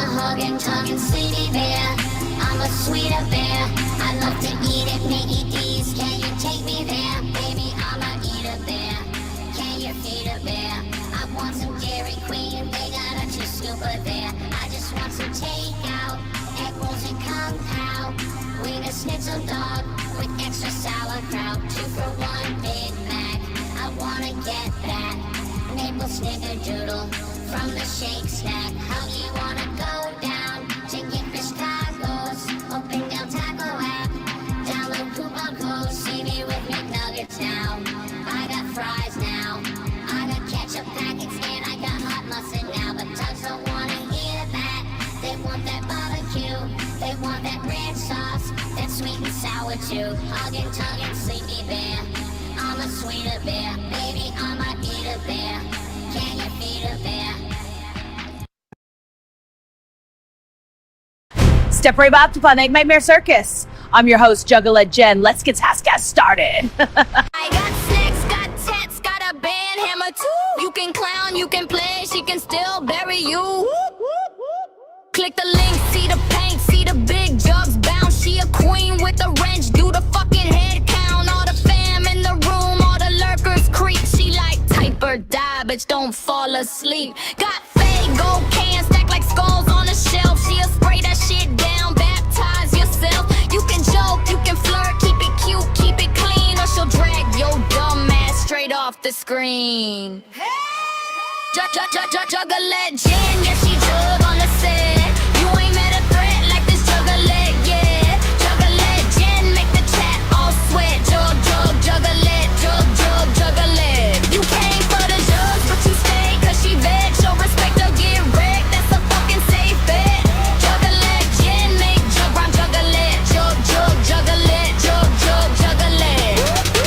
a hugging, tugging sleepy bear. I'm a sweeter bear. I love to eat at Mickey D's. Can you take me there? Baby, I'm a eater bear. Can you feed a bear? I want some Dairy Queen. They got a two scooper there. I just want some takeout. Egg rolls and kung pao. Wing a schnitzel dog with extra sauerkraut. 2 for 1 Big Mac. I wanna get that maple snickerdoodle from the Shake Shack. How you wanna go down to get fish tacos? Open Del Taco app, download coupon code. See me with McNuggets now. I got fries now. I got ketchup packets and I got hot mustard now. But Tugs don't wanna hear that. They want that barbecue. They want that ranch sauce. That sweet and sour too. Hugging, tugging, sleepy bear. I'm a sweeter bear. Baby, I'm a eater bear. Can you feed a bear? Step right up to Fun Egg Nightmare Circus. I'm your host, Juggalette Jen. Let's get Taskcast started. I got snacks, got tats, got a band hammer too. You can clown, you can play, she can still bury you. Click the link, see the paint, see the big jugs bounce. She a queen with a wrench, do the fucking head count. All the fam in the room, all the lurkers creep. She like type or die, bitch, don't fall asleep. Got fake gold cans stacked like skulls on a shelf. She'll spray that shit down, baptize yourself. You can joke, you can flirt, keep it cute, keep it clean, or she'll drag your dumb ass straight off the screen. Juggalette Jen, yeah, she jug on the set. You ain't met a threat like this Juggalette, yeah. Juggalette Jen, make the chat all sweat. Juggalette, Juggalette. You came for the jugs, but you stay cause she veg. Show respect or get wrecked, that's a fucking safe bet. Juggalette Jen, make jug rhyme. Juggalette, Juggalette, Juggalette.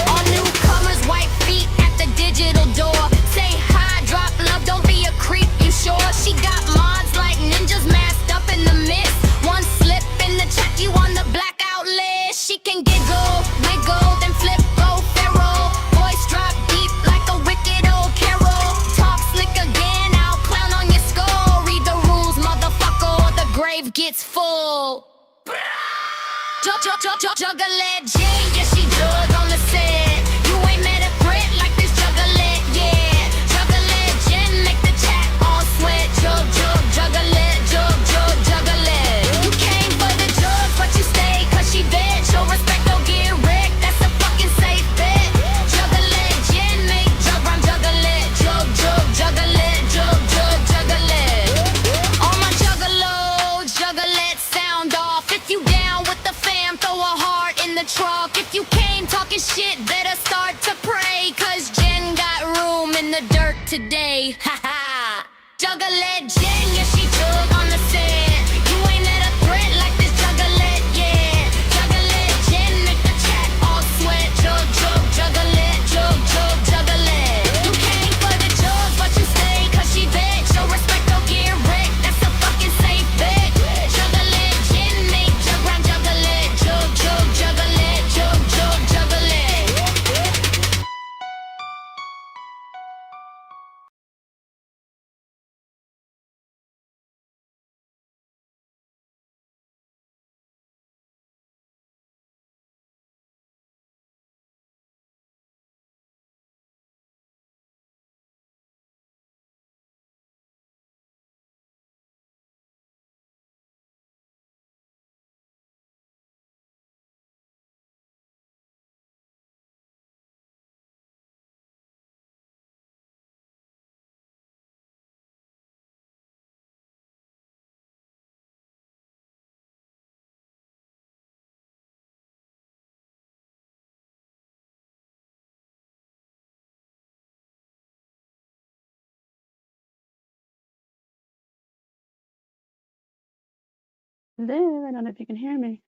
All newcomers, white feet at the digital door. Say hi, drop love, don't be a creep, you sure? She got mods like ninjas masked up in the mist. One slip in the chat, you on the blackout list. She can giggle, wiggle, then flip, go feral. Voice drop deep like a wicked old carol. Talk slick again, I'll clown on your skull. Read the rules, motherfucker, or the grave gets full. Juggalette Jen, yeah, she jug on the set. You ain't met a threat like this Juggalette, yeah. Juggalette Jen, make the chat all sweat. Juggalette, Juggalette. You came for the jugs, but you stay cause she veg. Show respect, don't get wrecked, that's a fucking safe bet. Juggalette Jen, make jug rhyme. Juggalette, Juggalette, Juggalette. All my juggalos, Juggalette sound off. If you down with the fam, throw a heart in the truck. If you came talking shit, better start to pray, cause Jen got room in the dirt today. Ha ha. Juggalette Jen, yeah, she jug on the set. You ain't met a threat like this Juggalette, yeah. Juggalette Jen, make the chat all sweat. Juggalette, Juggalette. You came for the jugs, but you stay cause she veg. Show respect, don't get wrecked, that's a fucking safe bet. Juggalette Jen, make jug rhyme. Juggalette, Juggalette, Juggalette. Hello, I don't know if you can hear me.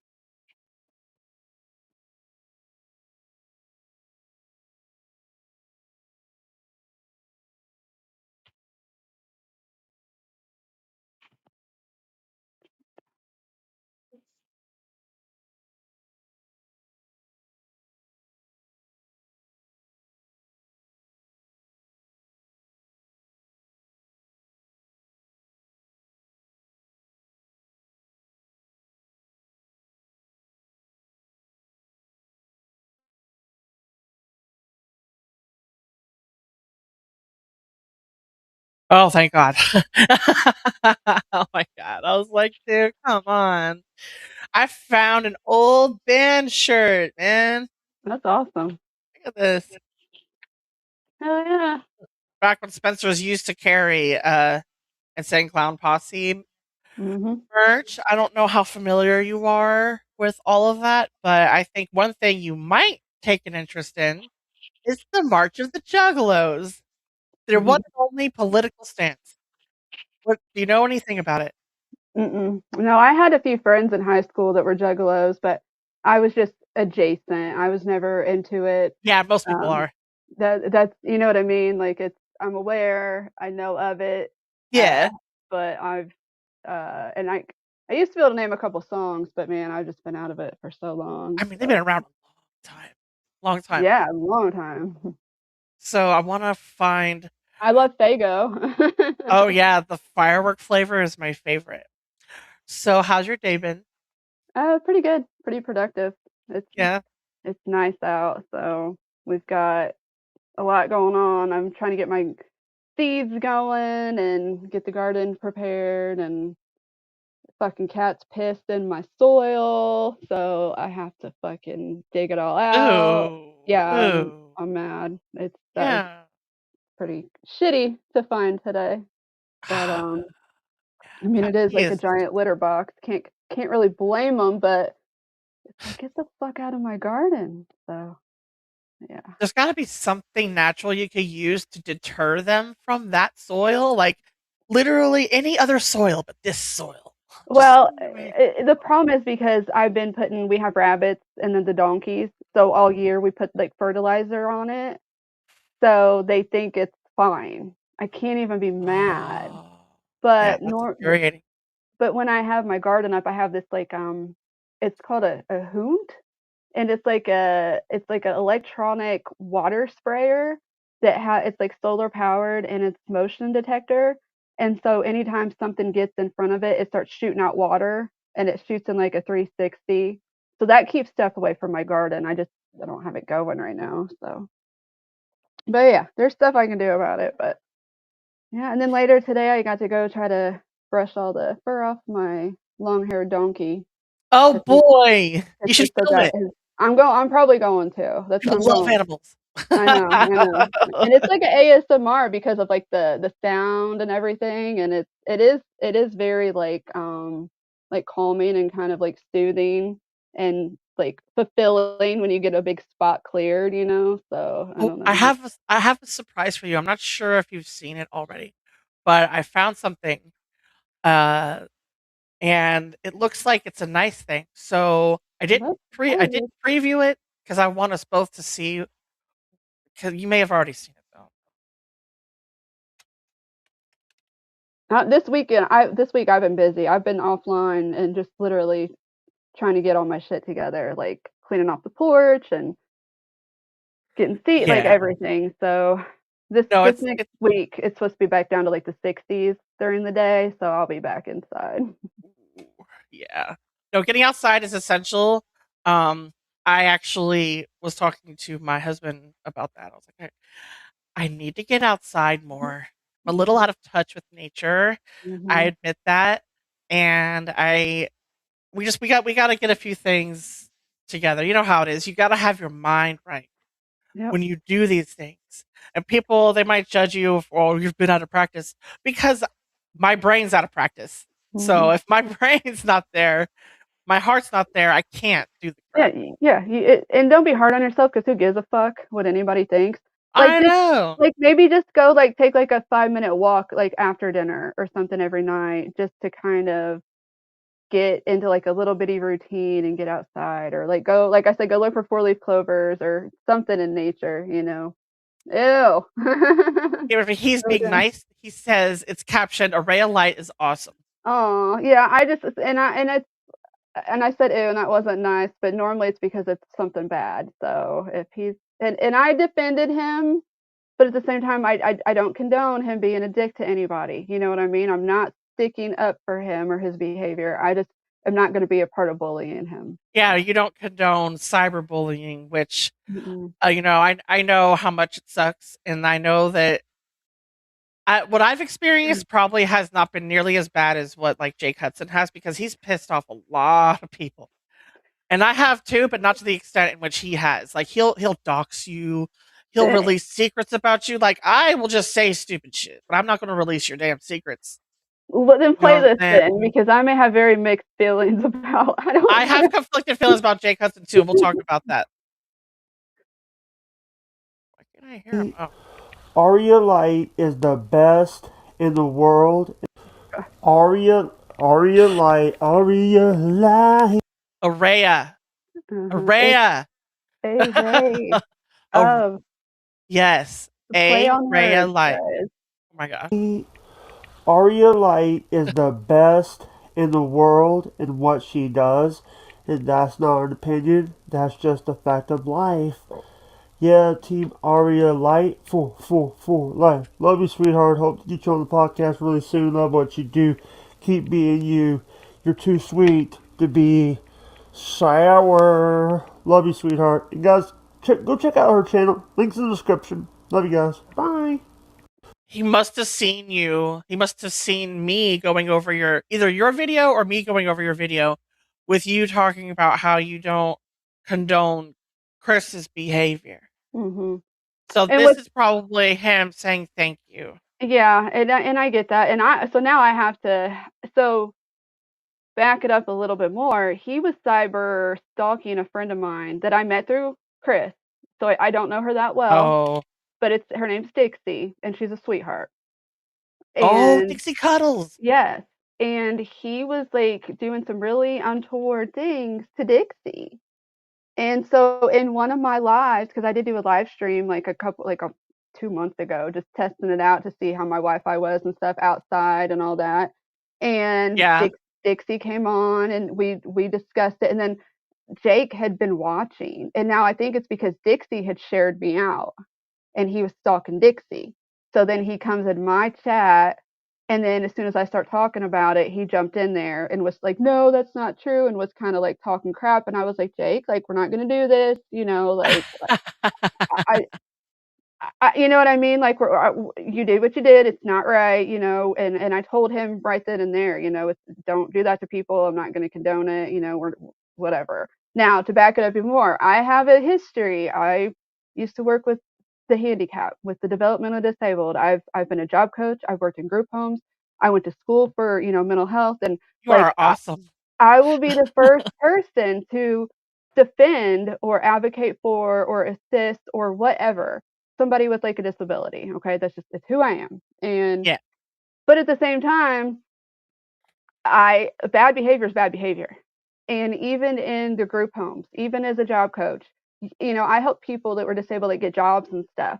Oh, thank God. Oh my God. I was like, dude, come on. I found an old band shirt, man. That's awesome. Look at this. Hell yeah. Back when Spencer was used to carry Insane Clown Posse Hmm. merch. I don't know how familiar you are with all of that, but I think one thing you might take an interest in is the March of the Juggalos. Their one and only political stance. What do you know anything about it? Mm-mm. No, I had a few friends in high school that were juggalos, but I was just adjacent. I was never into it. Yeah, most people Um, are. that's you know what I mean. Like I'm aware, I know of it, uh, Yeah. but and I used to be able to name a couple songs, but man, I've just been out of it for so long. I mean, they've been So around a long time. Long time. yeah, a long time. So I want to find. I love Fago. Oh yeah, the firework flavor is my favorite. So how's your day been? Pretty good, pretty productive. It's Yeah. it's nice out, so we've got a lot going on. I'm trying to get my seeds going and get the garden prepared, and fucking cat's pissed in my soil, so I have to fucking dig it all out. Ooh. Yeah, Ooh. I'm mad. That was Yeah. pretty shitty to find today, but I mean Cat it is pee like a is. giant litter box. Can't really blame them, but it's like get the fuck out of my garden. So yeah. There's got to be something natural you could use to deter them from that soil, like literally any other soil but this soil. Just Well, stay away. the problem is because we have rabbits and then the donkeys, so all year we put like fertilizer on it, so they think it's fine. I can't even be mad. Oh, yeah, But that's nor infuriating. but when I have my garden up, I have this like it's called a hoot, and it's like an electronic water sprayer it's like solar powered and it's motion detector, and so anytime something gets in front of it, it starts shooting out water, and it shoots in like a 360, so that keeps stuff away from my garden. I don't have it going right now, so but yeah, there's stuff I can do about it. But yeah, and then later today I got to go try to brush all the fur off my long haired donkey Oh because he boy, because you he should still film got it. his. I'm probably going to. That's You I'm love going. animals. I know, and it's like an ASMR because of like the sound and everything, and it is very like calming and kind of like soothing and like fulfilling when you get a big spot cleared, you know. So I Oh, don't I know. have I have a surprise for you. I'm not sure if you've seen it already, but I found something, uh, and it looks like it's a nice thing. So That's I exciting. didn't preview it because I want us both to see. Because you may have already seen it though. Not this weekend. I This week I've been busy. I've been offline and just literally trying to get all my shit together, like cleaning off the porch and getting seat, like Yeah. everything. So No, this next week it's supposed to be back down to like the 60s during the day, so I'll be back inside. yeah. No, getting outside is essential. I actually was talking to my husband about that. I was like, I need to get outside more. I'm a little Mhm. out of touch with nature. I Mhm. admit that. And we got to get a few things together. You know how it is. You got to have your mind right Yep. when you do these things. And people, they might judge you for, oh, you've been out of practice because my brain's out of practice. So Mhm. if my brain's not there, my heart's not there, I can't do the Yeah, crap. yeah. And don't be hard on yourself because who gives a fuck what anybody thinks. Like I know. like maybe just go like take like a 5-minute walk like after dinner or something every night just to kind of get into like a little bitty routine and get outside, or like go like I said, go look for four-leaf clovers or something in nature, you know. Ew. If he's So being nice, he says it's captioned Araya Light is awesome. oh yeah, I just and I said ew, and that wasn't nice, but normally it's because it's something bad. So if he's and I defended him, but at the same time I don't condone him being a dick to anybody. You know what I mean? I'm not sticking up for him or his behavior. I just am not going to be a part of bullying him. Yeah, you don't condone cyberbullying, which Mm-mm. I know how much it sucks, and I know that What I've experienced probably has not been nearly as bad as what like Jake Hudson has because he's pissed off a lot of people. And I have too, but not to the extent in which he has. Like he'll dox you, he'll release secrets about you. Like I will just say stupid shit, but I'm not going to release your damn secrets. Well, then You know play what I'm this saying? then, because I may have very mixed feelings about. I have conflicted feelings about Jake Hudson too. We'll talk about that. Why can't I hear him? Oh, Araya Light is the best in the world. Araya Light. Araya, It's Araya. a Ray. A, Oh, yes, the play a on Raya words, Light. guys. Oh my god. Araya Light is the best in the world in what she does, and that's not an opinion. That's just a fact of life. Yeah, Team Araya Light, for life. Love you, sweetheart. Hope to get you on the podcast really soon. Love what you do. Keep being you. You're too sweet to be sour. Love you, sweetheart. And guys, go check out her channel. Links in the description. Love you guys. Bye. He must have seen you. He must have seen me going over either your video or me going over your video with you talking about how you don't condone Chris's behavior. hmm So And this with is probably him saying thank you. yeah, and I get that, and I so now I have to so back it up a little bit more. He was cyber stalking a friend of mine that I met through Chris. So I don't know her that well, Oh, but it's her name's Dixie, and she's a sweetheart. oh, And Dixie Cuddles. yes, and he was like doing some really untoward things to Dixie. And so in one of my lives, because I did do a live stream like 2 months ago, just testing it out to see how my Wi-Fi was and stuff outside and all that. And Yeah. Dixie came on and we discussed it. And then Jake had been watching, and now I think it's because Dixie had shared me out, and he was stalking Dixie. So then he comes in my chat, and then as soon as I start talking about it, he jumped in there and was like, "No, that's not true," and was kind of like talking crap. And I was like, "Jake, like we're not gonna do this, like I, you know what I mean? Like you did what you did. It's not right, And I told him right then and there, don't do that to people. I'm not going to condone it, or whatever. Now to back it up even more, I have a history. I used to work with the handicap, with the developmentally disabled. I've been a job coach. I've worked in group homes. I went to school for mental health, and You like are awesome. I will be the first person to defend or advocate for or assist or whatever somebody with like a disability. Okay, that's just it's who I am. And Yeah. but at the same time, I bad behavior is bad behavior. And even in the group homes, even as a job coach, I help people that were disabled that get jobs and stuff.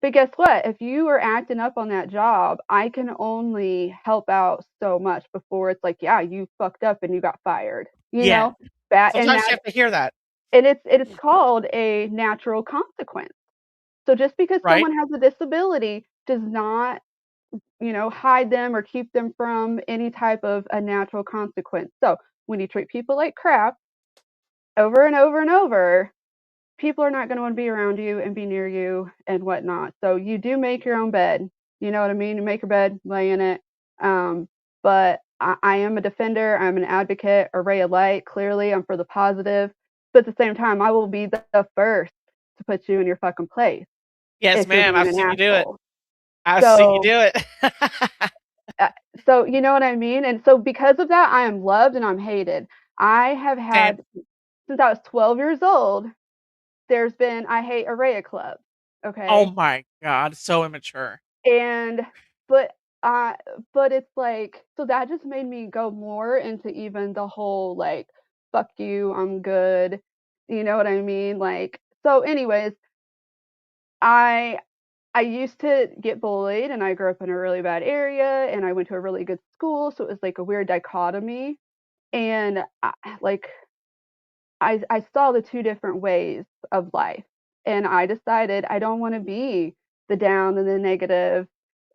But guess what? If you are acting up on that job, I can only help out so much before it's like, yeah, you fucked up and you got fired. Yeah. That and Sometimes you have to hear that, it's called a natural consequence. So just because right? someone has a disability does not hide them or keep them from any type of a natural consequence. So when you treat people like crap over and over and over, people are not going to want to be around you and be near you and whatnot. So you do make your own bed. You know what I mean? You make your bed, lay in it. But I am a defender. I'm an advocate, a ray of light. Clearly, I'm for the positive. But at the same time, I will be the first to put you in your fucking place Yes, if you're ma'am. being I've an seen you do it. asshole. I've seen you So do it. Uh, so you know what I mean? And so because of that, I am loved and I'm hated. I have Same. had since I was 12 years old, there's been I hate Araya Club. Oh Okay. my god, so immature. And but uh but it's like so that just made me go more into even the whole like fuck you, I'm good. You know what I mean? Like so anyways, I I used to get bullied and I grew up in a really bad area and I went to a really good school, so it was like a weird dichotomy. And like I saw the two different ways of life, and I decided I don't want to be the down and the negative.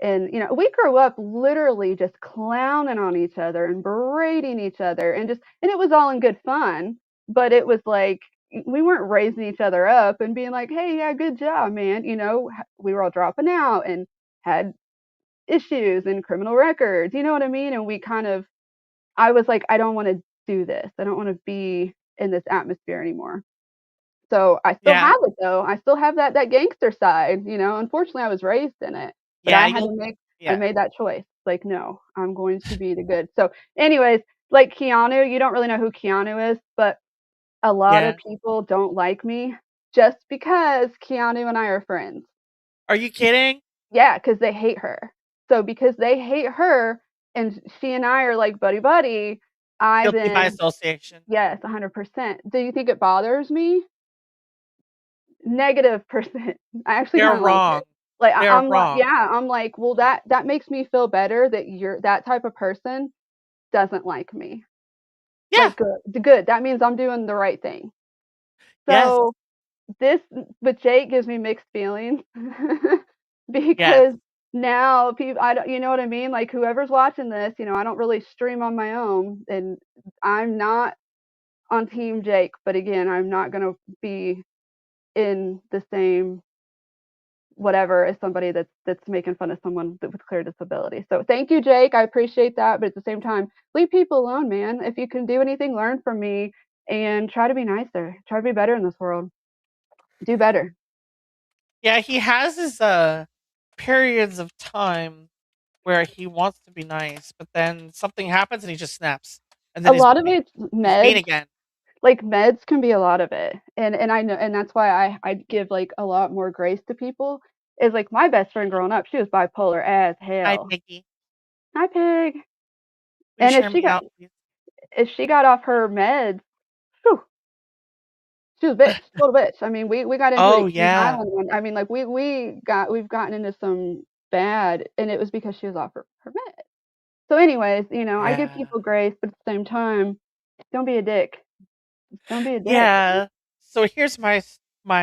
And we grew up literally just clowning on each other and berating each other, and it was all in good fun. But it was like we weren't raising each other up and being like, "Hey, yeah, good job, man." We were all dropping out and had issues and criminal records. You know what I mean? And we kind of, I was like, I don't want to do this. I don't want to be in this atmosphere anymore. So I still Yeah. have it though. I still have that gangster side, you know. Unfortunately, I was raised in it, but Yeah, I yeah. made that choice. Like, no, I'm going to be the good. So, anyways, like Keanu, you don't really know who Keanu is, but a lot of Yeah. people don't like me just because Keanu and I are friends. Are you kidding? Yeah, because they hate her. So because they hate her and she and I are like buddy buddy, I Guilty by then association. yes, 100%. Do you think it bothers me? Negative percent. I actually They're kind of like it. wrong. Like They're I'm like, wrong. yeah, I'm like, well, that makes me feel better that you're that type of person doesn't like me. Yeah. Like good. That means I'm doing the right thing. Yes. So this with Jake gives me mixed feelings Yes. because now people, I don't, you know what I mean? Like whoever's watching this, you know, I don't really stream on my own, and I'm not on Team Jake. But again, I'm not gonna be in the same whatever as somebody that's making fun of someone with clear disability. So thank you, Jake. I appreciate that, but at the same time, leave people alone, man. If you can do anything, learn from me and try to be nicer. Try to be better in this world. Do better. Yeah, he has his periods of time where he wants to be nice, but then something happens and he just snaps. And then A lot of it's he's mean meds. again. Like meds can be a lot of it, and I know, and that's why I give like a lot more grace to people. Is like my best friend growing up, she was bipolar as Hi, hell. Piggy. Hi, pig. Will you And share me out, please? if she got off her meds, whew, she was a bitch, total bitch. I mean, we got into it Oh at Kings yeah. Island. I mean, like we've gotten into some bad, and it was because she was off her meds. So, anyways, you know, I give Yeah. people grace, but at the same time, don't be a dick. Don't be a dick. Yeah. So here's my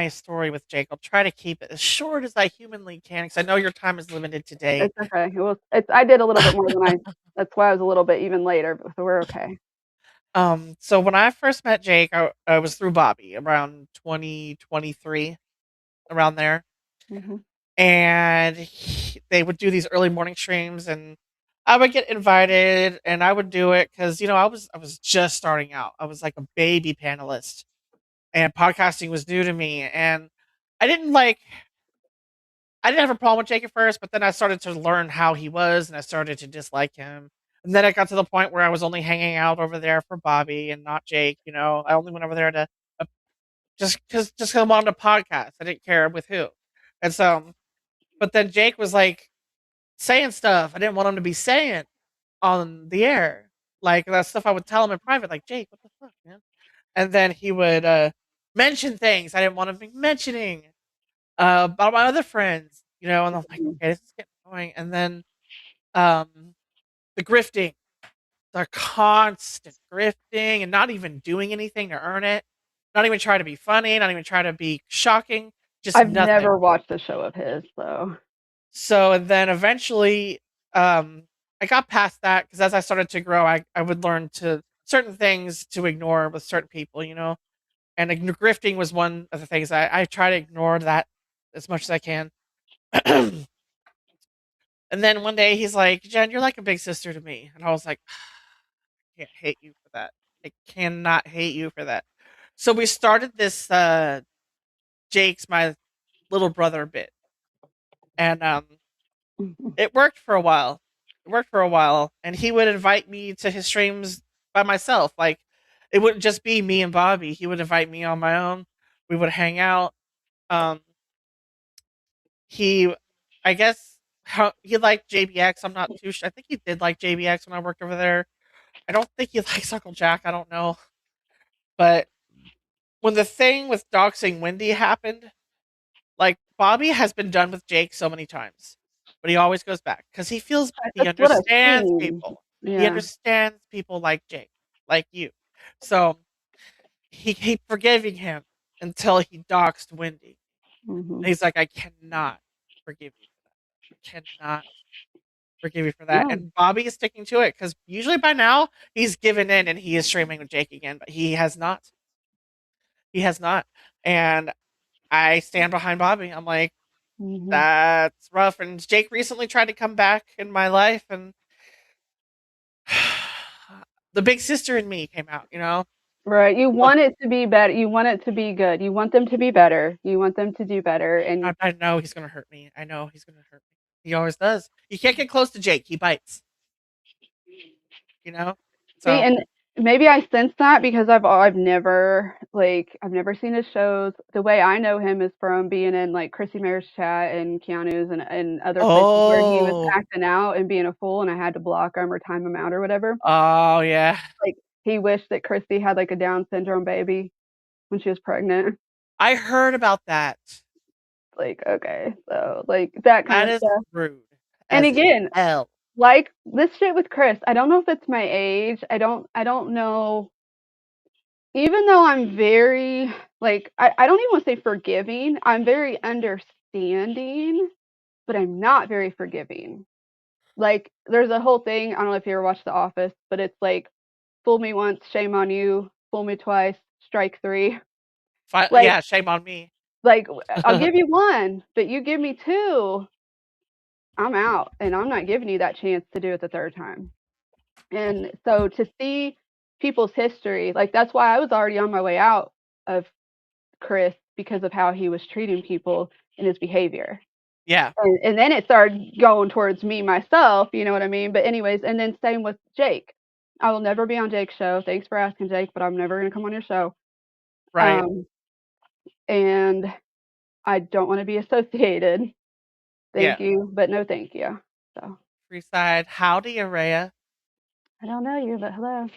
story with Jake. I'll try to keep it as short as I humanly can because I know your time is limited today. It's okay. Well, it's I did a little bit more than I. That's why I was a little bit even later, so we're okay. So when I first met Jake, I was through Bobby around 2023, around there. Mhm. And they would do these early morning streams, and I would get invited and I would do it because I was just starting out. I was like a baby panelist, and podcasting was new to me, and I didn't like I didn't have a problem with Jake at first, but then I started to learn how he was and I started to dislike him. And then it got to the point where I was only hanging out over there for Bobby and not Jake. I only went over there to uh, just 'cause I wanted a podcast. I didn't care with who. And so, but then Jake was like saying stuff I didn't want him to be saying on the air. Like that stuff I would tell him in private, like, Jake, what the fuck, man? And then he would mention things I didn't want him to be mentioning about my other friends, and I'm like, Mhm. okay, this is getting annoying. And then um, the grifting, the constant grifting and not even doing anything to earn it, not even try to be funny, not even try to be shocking, just I've nothing. never watched a show of his, so So and then eventually, I got past that because as I started to grow, I would learn to certain things to ignore with certain people, and grifting was one of the things I try to ignore that as much as I can. And then one day he's like, Jen, you're like a big sister to me. And I was like, I can't hate you for that. I cannot hate you for that. So we started this Jake's my little brother bit. And it worked for a while. It worked for a while. And he would invite me to his streams by myself. Like it wouldn't just be me and Bobby. He would invite me on my own. We would hang out. Um he I guess how he liked JBX. I'm not too sure. I think he did like JBX when I worked over there. I don't think he likes Uncle Jack. I don't know. But when the thing with doxing Wendy happened, like Bobby has been done with Jake so many times, but he always goes back because he that's what I've understands seen. people. He Yeah. understands people like Jake, like you. So he keep forgiving him until he doxed Wendy. And Mhm. he's like, I cannot forgive you for that. I cannot forgive you for that. Yeah. And Bobby is sticking to it because usually by now he's given in and he is streaming with Jake again, but he has not. He has not. And I stand behind Bobby. I'm like, That's rough. And Jake recently tried to come back in my life, and the big sister in me came out, you know? Right. You Ugh, want it to be better. You want it to be good. You want them to be better. You want them to do better. And I know he's going to hurt me. I know he's going to hurt me. He always does. You can't get close to Jake. He bites, you know? see, So, and maybe I sense that because I've never seen his shows. The way I know him is from being in like Chrissy Mayer's chat and Keanu's and other places where he was oh, acting out and being a fool, and I had to block him or time him out or whatever. oh, yeah. Like he wished that Chrissy had like a Down syndrome baby when she was pregnant. I heard about that. Like, okay, so like that kind That of is stuff. rude And as again, hell. like this shit with Chris, I don't know if it's my age. I don't know. Even though I'm very like I don't even want to say forgiving. I'm very understanding, but I'm not very forgiving. Like there's a whole thing, I don't know if you ever watched The Office, but it's like fool me once, shame on you, fool me twice, strike three. Like Yeah, shame on me. like I'll give you one, but you give me two, I'm out and I'm not giving you that chance to do it the third time. And so to see people's history, like that's why I was already on my way out of Chris because of how he was treating people and his behavior. Yeah, And then it started going towards me myself, you know what I mean? But anyways, and then same with Jake. I will never be on Jake's show. Thanks for asking, Jake, but I'm never gonna come on your show. right. Um, and I don't want to be associated. Yeah. Thank you, but no thank you. So Free side. Howdy, Araya. I don't know you, but hello.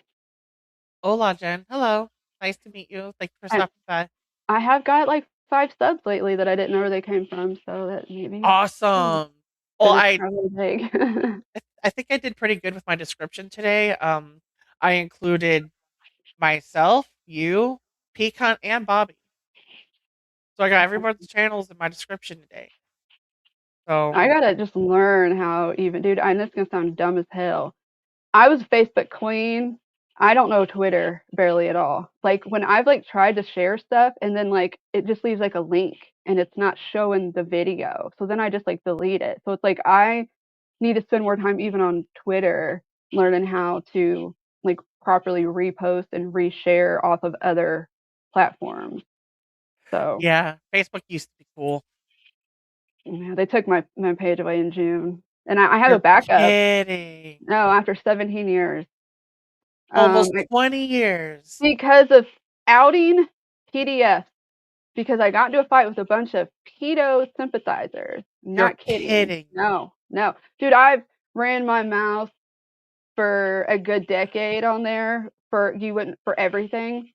Hola, Jen. Hello. Nice to meet you. Thank you for And stopping by. I have got like 5 subs lately that I didn't know where they came from, so that maybe Awesome. Well, because it's probably big. I think I did pretty good with my description today. I included myself, you, Pecan, and Bobby. So I got everybody's channels in my description today. So I gotta just learn how even, dude. I know it's gonna sound dumb as hell. I was a Facebook queen. I don't know Twitter barely at all. Like when I've like tried to share stuff and then like it just leaves like a link and it's not showing the video. So then I just like delete it. So it's like I need to spend more time even on Twitter learning how to like properly repost and reshare off of other platforms. So yeah, Facebook used to be cool. yeah, they took my page away in June. And I have a You're backup. kidding. No, after 17 years. Almost Like, 20 years. because of outing PDFs, because I got into a fight with a bunch of pedo sympathizers. You're Not kidding. kidding. No, no. Dude, I've ran my mouth for a good decade on there for everything.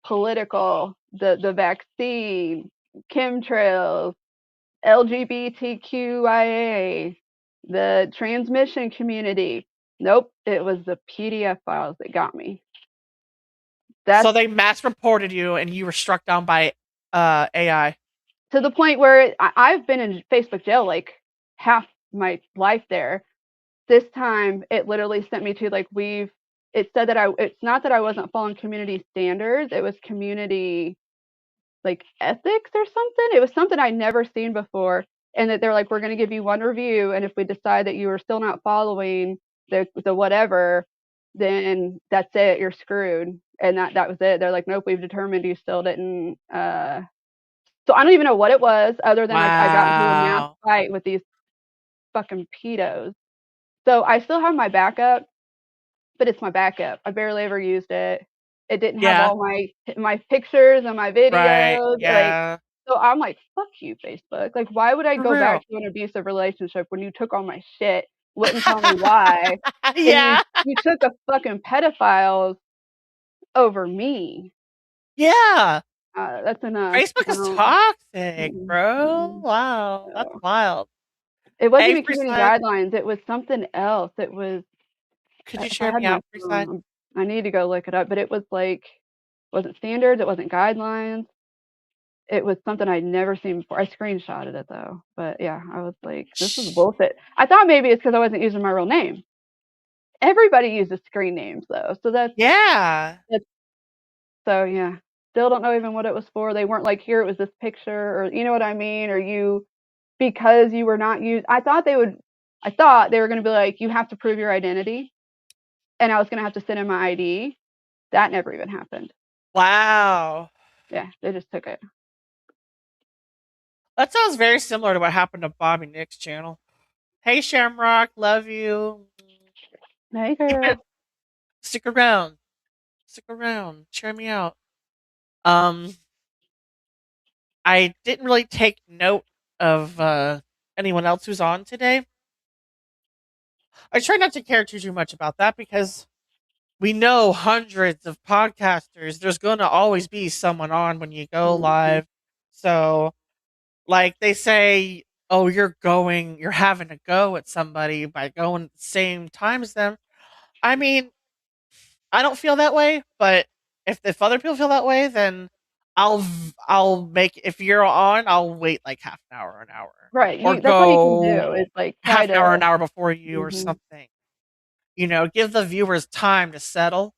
Political, the vaccine, chemtrails, LGBTQIA, the transmission community. Nope, it was the PDF files that got me. So That's they mass reported you and you were struck down by AI. to the point where I've been in Facebook jail like half my life there. This time, it literally sent me to like it said that it's not that I wasn't following community standards, it was community like ethics or something. It was something I'd never seen before. And that they're like, we're going to give you one review. And if we decide that you are still not following the whatever, then that's it. You're screwed. And that was it. They're like, nope, we've determined you still didn't. So I don't even know what it was other than like I got into a mass Wow. fight with these fucking pedos. So I still have my backup, but it's my backup. I barely ever used it. It didn't have Yeah. all my pictures and my Right. videos. Like, Yeah. so I'm like, fuck you, Facebook. Like, why would I For go back real. to an abusive relationship when you took all my shit, wouldn't tell me why, and you Yeah. you took a fucking pedophiles over me? Yeah. That's enough. Facebook I is don't. toxic, Mm-mm, bro. mm-mm. Wow. That's So, wild. it wasn't Hey, even free community side. guidelines. It was something else. It was Could you if I share had me my out, free side? phone, I need to go look it up. But it was like, wasn't standards. It wasn't guidelines. It was something I'd never seen before. I screenshotted it though. But yeah, I was like, this is Shh. bullshit. I thought maybe it's because I wasn't using my real name. Everybody uses screen names though. So Yeah. that's so yeah. Still don't know even what it was for. They weren't like, here it was this picture or you know what I mean? Or you because you were not used. I thought they were going to be like, you have to prove your identity, and I was going to have to send in my ID. That never even happened. Wow. Yeah, they just took it. That sounds very similar to what happened to Bobby Nick's channel. Hey Shamrock, love you. Hey, girl. Stick around. Stick around. Cheer me out. Um I didn't really take note of anyone else who's on today. I try not to care too much about that because we know hundreds of podcasters. There's going to always be someone on when you go live. So, like they say, oh, you're having a go at somebody by going at the same time as them. I mean, I don't feel that way, but if other people feel that way, then I'll make if you're on, I'll wait like half an hour, an hour, Right. or That's all you can go do is like try half an hour, to. an hour before you, or Mhm. something. Give the viewers time to settle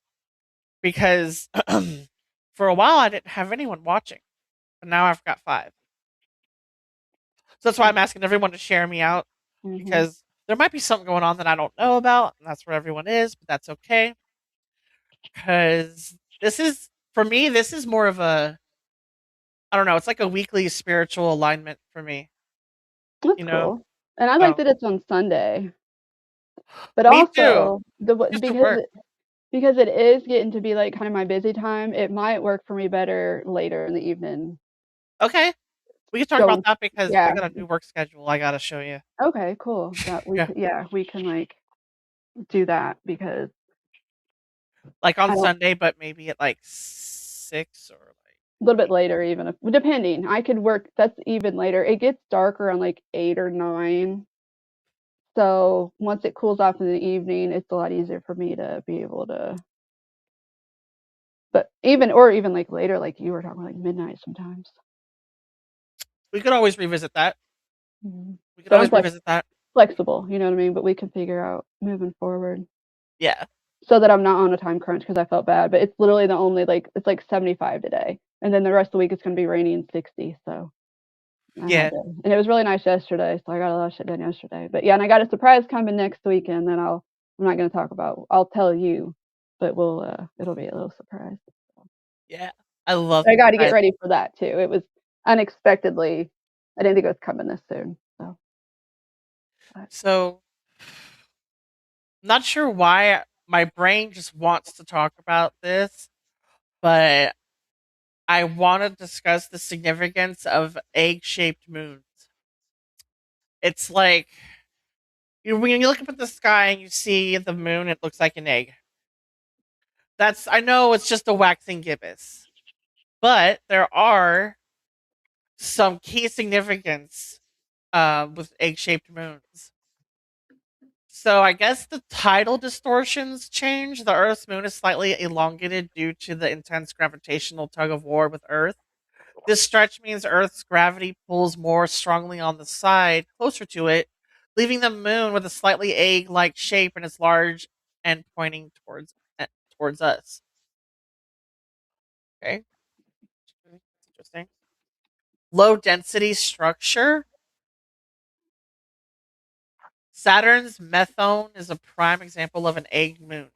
because for a while I didn't have anyone watching, but now I've got 5. So that's why I'm asking everyone to share me out Mhm. because there might be something going on that I don't know about, and that's where everyone is, but that's okay because this is for me. This is more of a I don't know. It's like a weekly spiritual alignment for me. That's You know. cool. And I like So that it's on Sunday, but me too. also Just to work. because it is getting to be like kind of my busy time. It might work for me better later in the evening. Okay, we can talk about Going, that because I yeah. got a new work schedule. I gotta show you. Okay, cool. That we Yeah, could, yeah, we can like do that because like on I don't Sunday, but maybe at like 6 or like a little bit 8. later even if depending. I could work that's even later. It gets dark around like 8 or 9. So once it cools off in the evening, it's a lot easier for me to be able to but even like later, like you were talking about, like midnight sometimes. We could always revisit that. Mhm. We could So I'm always revisit that. flexible, you know what I mean? But we can figure out moving forward Yeah, so that I'm not on a time crunch because I felt bad. But it's literally the only like it's like 75 today, and then the rest of the week it's going to be rainy and 60. So I had yeah, to, and it was really nice yesterday, so I got a lot of shit done yesterday. But yeah, and I got a surprise coming next weekend that I'm not going to talk about. I'll tell you, but it'll be a little surprise. yeah. I love I got to get surprises. ready for that too. It was unexpectedly. I didn't think it was coming this soon. So, but So, not sure why my brain just wants to talk about this, but I want to discuss the significance of egg-shaped moons. It's like when you look up at the sky and you see the moon, it looks like an egg. I know it's just a waxing gibbous, but there are some key significance with egg-shaped moons. So I guess the tidal distortions change. The Earth's moon is slightly elongated due to the intense gravitational tug of war with Earth. This stretch means Earth's gravity pulls more strongly on the side closer to it, leaving the moon with a slightly egg-like shape and its large end pointing towards us. Okay, that's interesting. Low density structure. Saturn's Methone is a prime example of an egg moon.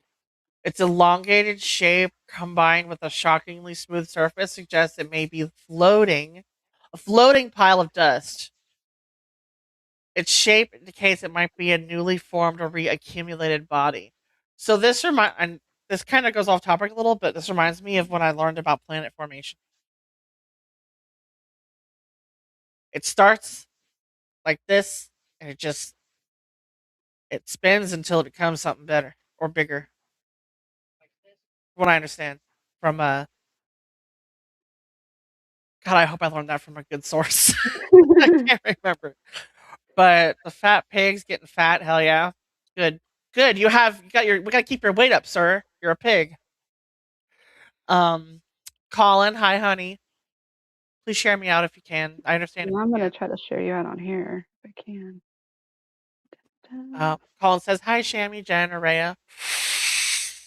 Its elongated shape combined with a shockingly smooth surface suggests it may be a floating pile of dust. Its shape indicates it might be a newly formed or reaccumulated body. So and this kind of goes off topic a little, but this reminds me of when I learned about planet formation. It starts like this, and it spins until it becomes something better or bigger. From what I understand from God, I hope I learned that from a good source. I can't remember, but the fat pigs getting fat. Hell yeah, good, good. We got to keep your weight up, sir. You're a pig. Um, Colin, hi, honey. Please share me out if you can. I understand if I'm you gonna can't. try to share you out on here if I can. Colin says, hi, Shammy, Jen, Araya.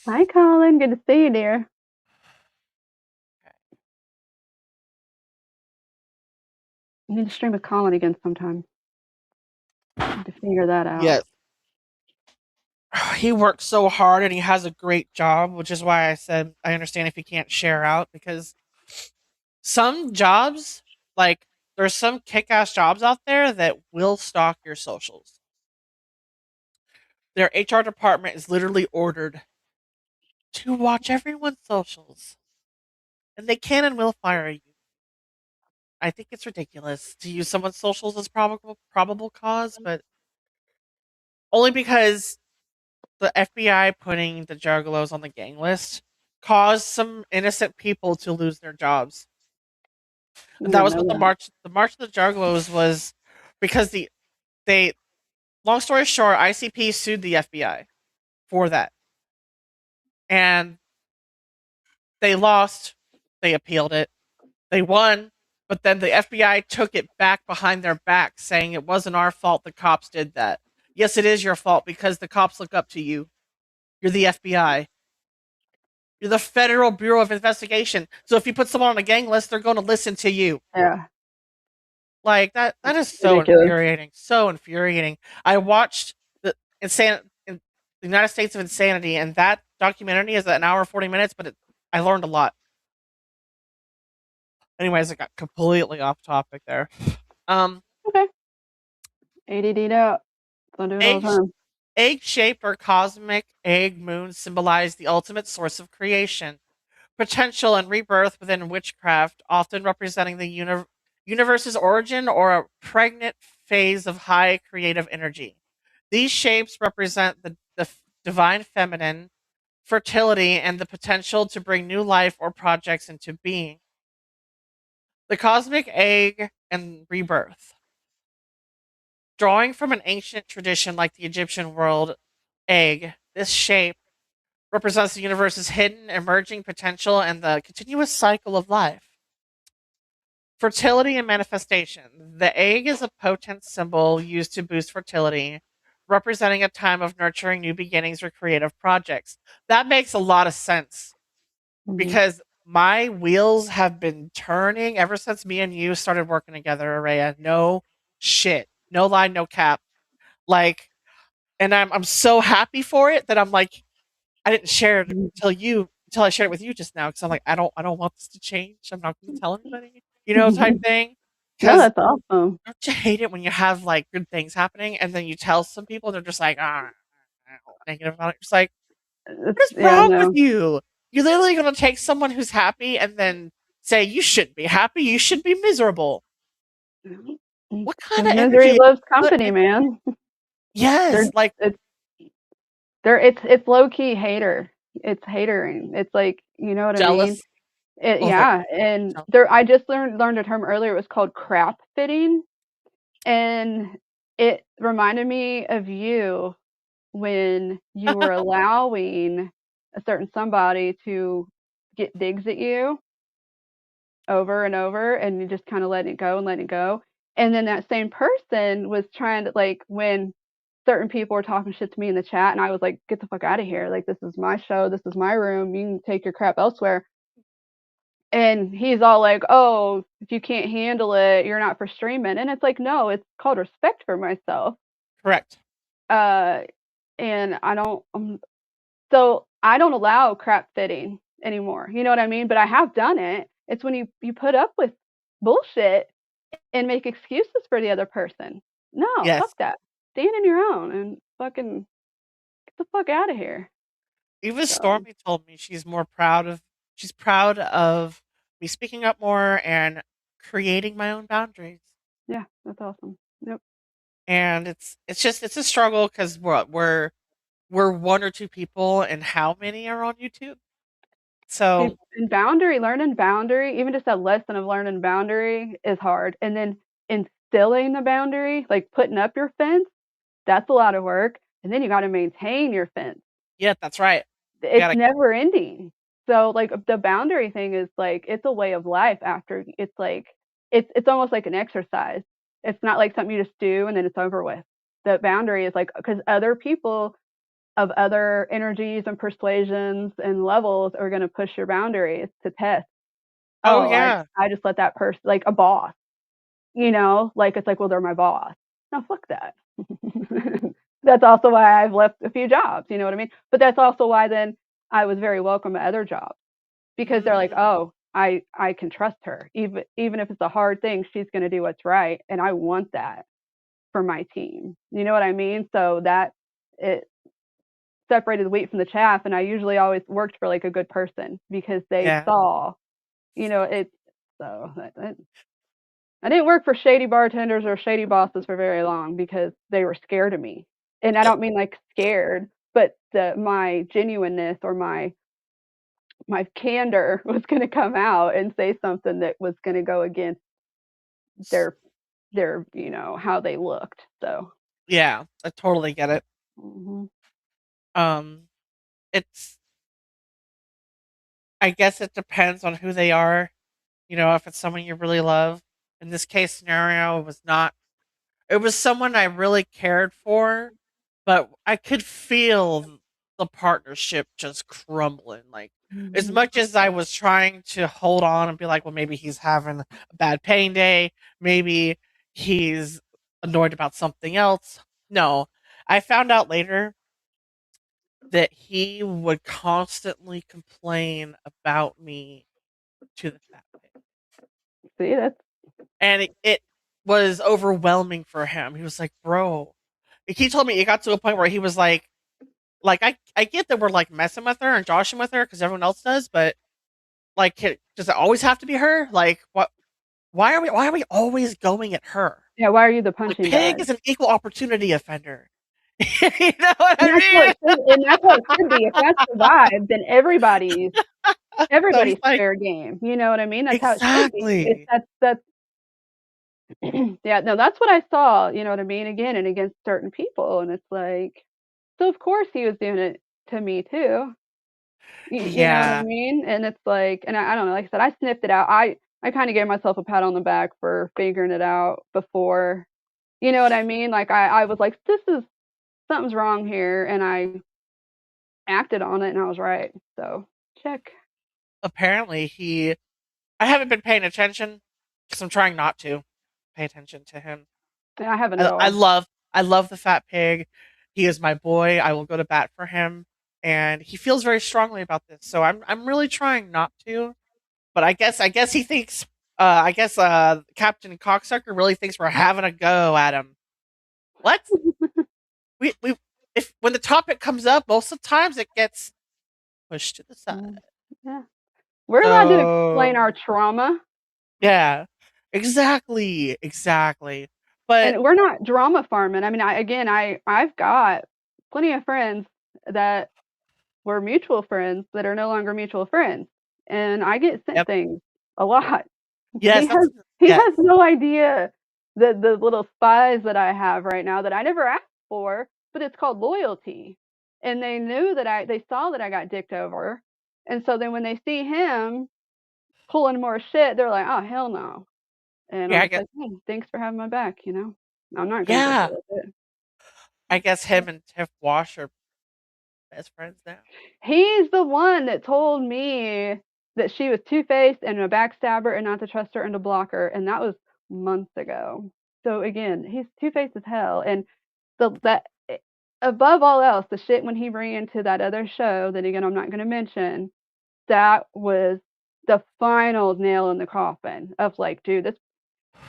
Hi, Colin. Good to see you, dear. You need to stream with Colin again sometime. To figure that out. Yes. He works so hard and he has a great job, which is why I said I understand if he can't share out, because some jobs, like there's some kick-ass jobs out there that will stalk your socials. Their HR department is literally ordered to watch everyone's socials, and they can and will fire you. I think it's ridiculous to use someone's socials as probable cause, but only because the FBI putting the juggalos on the gang list caused some innocent people to lose their jobs. I And that didn't was know what that. the March of the Juggalos was, because they long story short, ICP sued the FBI for that. And they lost, they appealed it, they won, but then the FBI took it back behind their back, saying it wasn't our fault the cops did that. Yes, it is your fault because the cops look up to you. You're the FBI. You're the Federal Bureau of Investigation. So if you put someone on a gang list, they're going to listen to you. Yeah. Like that is so Ridiculous. infuriating. So infuriating. I watched the United States of Insanity, and that documentary is an hour 40 minutes, but I learned a lot. Anyways, I got completely off topic there. Okay. ADD'd out. Don't do it all Egg the time. egg-shaped or cosmic egg moons symbolize the ultimate source of creation, potential, and rebirth within witchcraft, often representing the universe's origin or a pregnant phase of high creative energy. These shapes represent the divine feminine, fertility, and the potential to bring new life or projects into being. The cosmic egg and rebirth. Drawing from an ancient tradition like the Egyptian world egg, this shape represents the universe's hidden, emerging potential and the continuous cycle of life. Fertility and manifestation. The egg is a potent symbol used to boost fertility, representing a time of nurturing new beginnings or creative projects. That makes a lot of sense Mm-hmm. because my wheels have been turning ever since me and you started working together, Araya. No shit. No lie, no cap. Like, and I'm so happy for it that I'm like, I didn't share it until I shared it with you just now, because I'm like, I don't want this to change. I'm not going to tell anybody, type thing. No, Because that's awesome. don't you hate it when you have like good things happening and then you tell some people, they're just like, negative about it. Just like, what is Yeah, wrong with no. you? You're literally going to take someone who's happy and then say you shouldn't be happy, you should be miserable. What kind Because of misery energy? loves company, man. They're Yes, like it's it's low key hater. It's hatering. It's like, you know what I mean? jealous over Yeah, and jealous. I just learned a term earlier. It was called crap fitting, and it reminded me of you when you were allowing a certain somebody to get digs at you over and over, and you just kind of letting it go and letting it go. And then that same person was trying to, like, when certain people were talking shit to me in the chat, and I was like, get the fuck out of here. Like, this is my show. This is my room. You can take your crap elsewhere. And he's all like, oh, if you can't handle it, you're not for streaming. And it's like, no, it's called respect for myself. Correct. Uh, and so I don't allow crap fitting anymore. You know what I mean? But I have done it. It's when you put up with bullshit and make excuses for the other person. No, fuck Yes. that. Stand in your own and fucking get the fuck out of here. Even So Stormy told me she's proud of me speaking up more and creating my own boundaries. yeah, that's awesome. Yep. And it's a struggle because we're one or two people, and how many are on YouTube? So And learning boundary, even just that lesson of learning boundary is hard. And then instilling the boundary, like putting up your fence, that's a lot of work. And then you got to maintain your fence. yeah, that's right. You It's gotta never ending. So like the boundary thing is like it's a way of life after it's like it's almost like an exercise. It's not like something you just do and then it's over with. The boundary is like because other people of other energies and persuasions and levels are going to push your boundaries to test. oh Oh, yeah. I just let that person like a boss, like it's like, well, they're my boss. No, fuck that. that's also why I've left a few jobs, you know what I mean? But that's also why then I was very welcome at other jobs because they're like, Mm, "Oh, I can trust her. Even if it's a hard thing, she's going to do what's right." And I want that for my team. You know what I mean? So that it separated the wheat from the chaff, and I usually always worked for like a good person because they yeah. saw, it. So I didn't work for shady bartenders or shady bosses for very long because they were scared of me. And I don't mean like scared, but my genuineness or my candor was going to come out and say something that was going to go against their how they looked. So Yeah, I totally get it. mhm. Um, it's I guess it depends on who they are. If it's someone you really love. In this case scenario, it was not. It was someone I really cared for, but I could feel the partnership just crumbling. Like, as Mhm. much as I was trying to hold on and be like, well, maybe he's having a bad pain day, maybe he's annoyed about something else. No, I found out later that he would constantly complain about me to the fat pig. See, that's And it was overwhelming for him. He was like, bro. He told me it got to a point where he was like I get that we're like messing with her and joshing with her because everyone else does, but like, does it always have to be her? Like, what? Why are we always going at her? yeah. Why are you the Like, punching Pig bag? is an equal opportunity offender. You know what And that's what I it should, and that's what it should be. If that's the vibe, then mean? So he's everybody's like, fair game. You know what I mean? That's how it should be. It's exactly. that's yeah, no, that's what I saw, you know what I mean, again and against certain people, and it's like, so of course he was doing it to me too. You know what I Yeah. mean? And it's like, and I don't know, like I said, I sniffed it out. I kind of gave myself a pat on the back for figuring it out before. You know what I mean? Like I was like, this is something's wrong here, and I acted on it, and I was right. So check. Apparently, I haven't been paying attention because I'm trying not to pay attention to him. Yeah, I haven't at I, I all. love I love the fat pig. He is my boy. I will go to bat for him, and he feels very strongly about this. So I'm really trying not to. But I guess he thinks. I guess Captain Cocksucker really thinks we're having a go at him. What? We if when the topic comes up, most of the times it gets pushed to the side. Mm, yeah, we're allowed to explain So our trauma. yeah, exactly. But And we're not drama farming. I mean, I've got plenty of friends that were mutual friends that are no longer mutual friends, and I get sent yep, things a lot. yes, He that's has he yes. has no idea the little spies that I have right now that I never asked for, but it's called loyalty. And they knew that they saw that I got dicked over, and so then when they see him pulling more shit, they're like, oh hell no. And Yeah, I'm I just guess like, hey, thanks for having my back. I'm not gonna go yeah. deal with it. I guess him and Tiff Wash are best friends now. He's the one that told me that she was two-faced and a backstabber and not to trust her and to block her, and that was months ago. So again, he's two-faced as hell, and that above all else, the shit when he ran to that other show that again I'm not going to mention, that was the final nail in the coffin of like, dude, this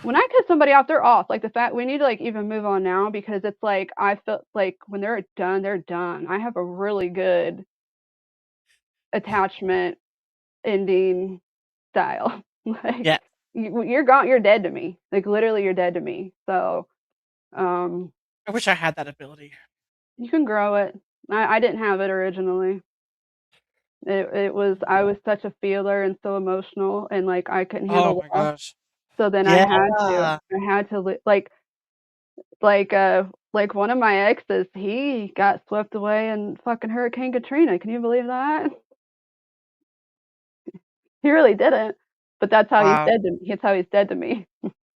when I cut somebody off, they're off. Like the fact we need to like even move on now because it's like I felt like when they're done, they're done. I have a really good attachment ending style. Yeah, Like you're gone, you're dead to me. Like literally, you're dead to me. So um, I wish I had that ability. you can grow it. I didn't have it originally. It was I was such a feeler and so emotional and like I couldn't Oh handle my loss. gosh. So then Yeah. I had to like like one of my exes, he got swept away in fucking Hurricane Katrina. Can you believe that? He really didn't. But that's how he's Wow. dead to me. That's how he's dead to me.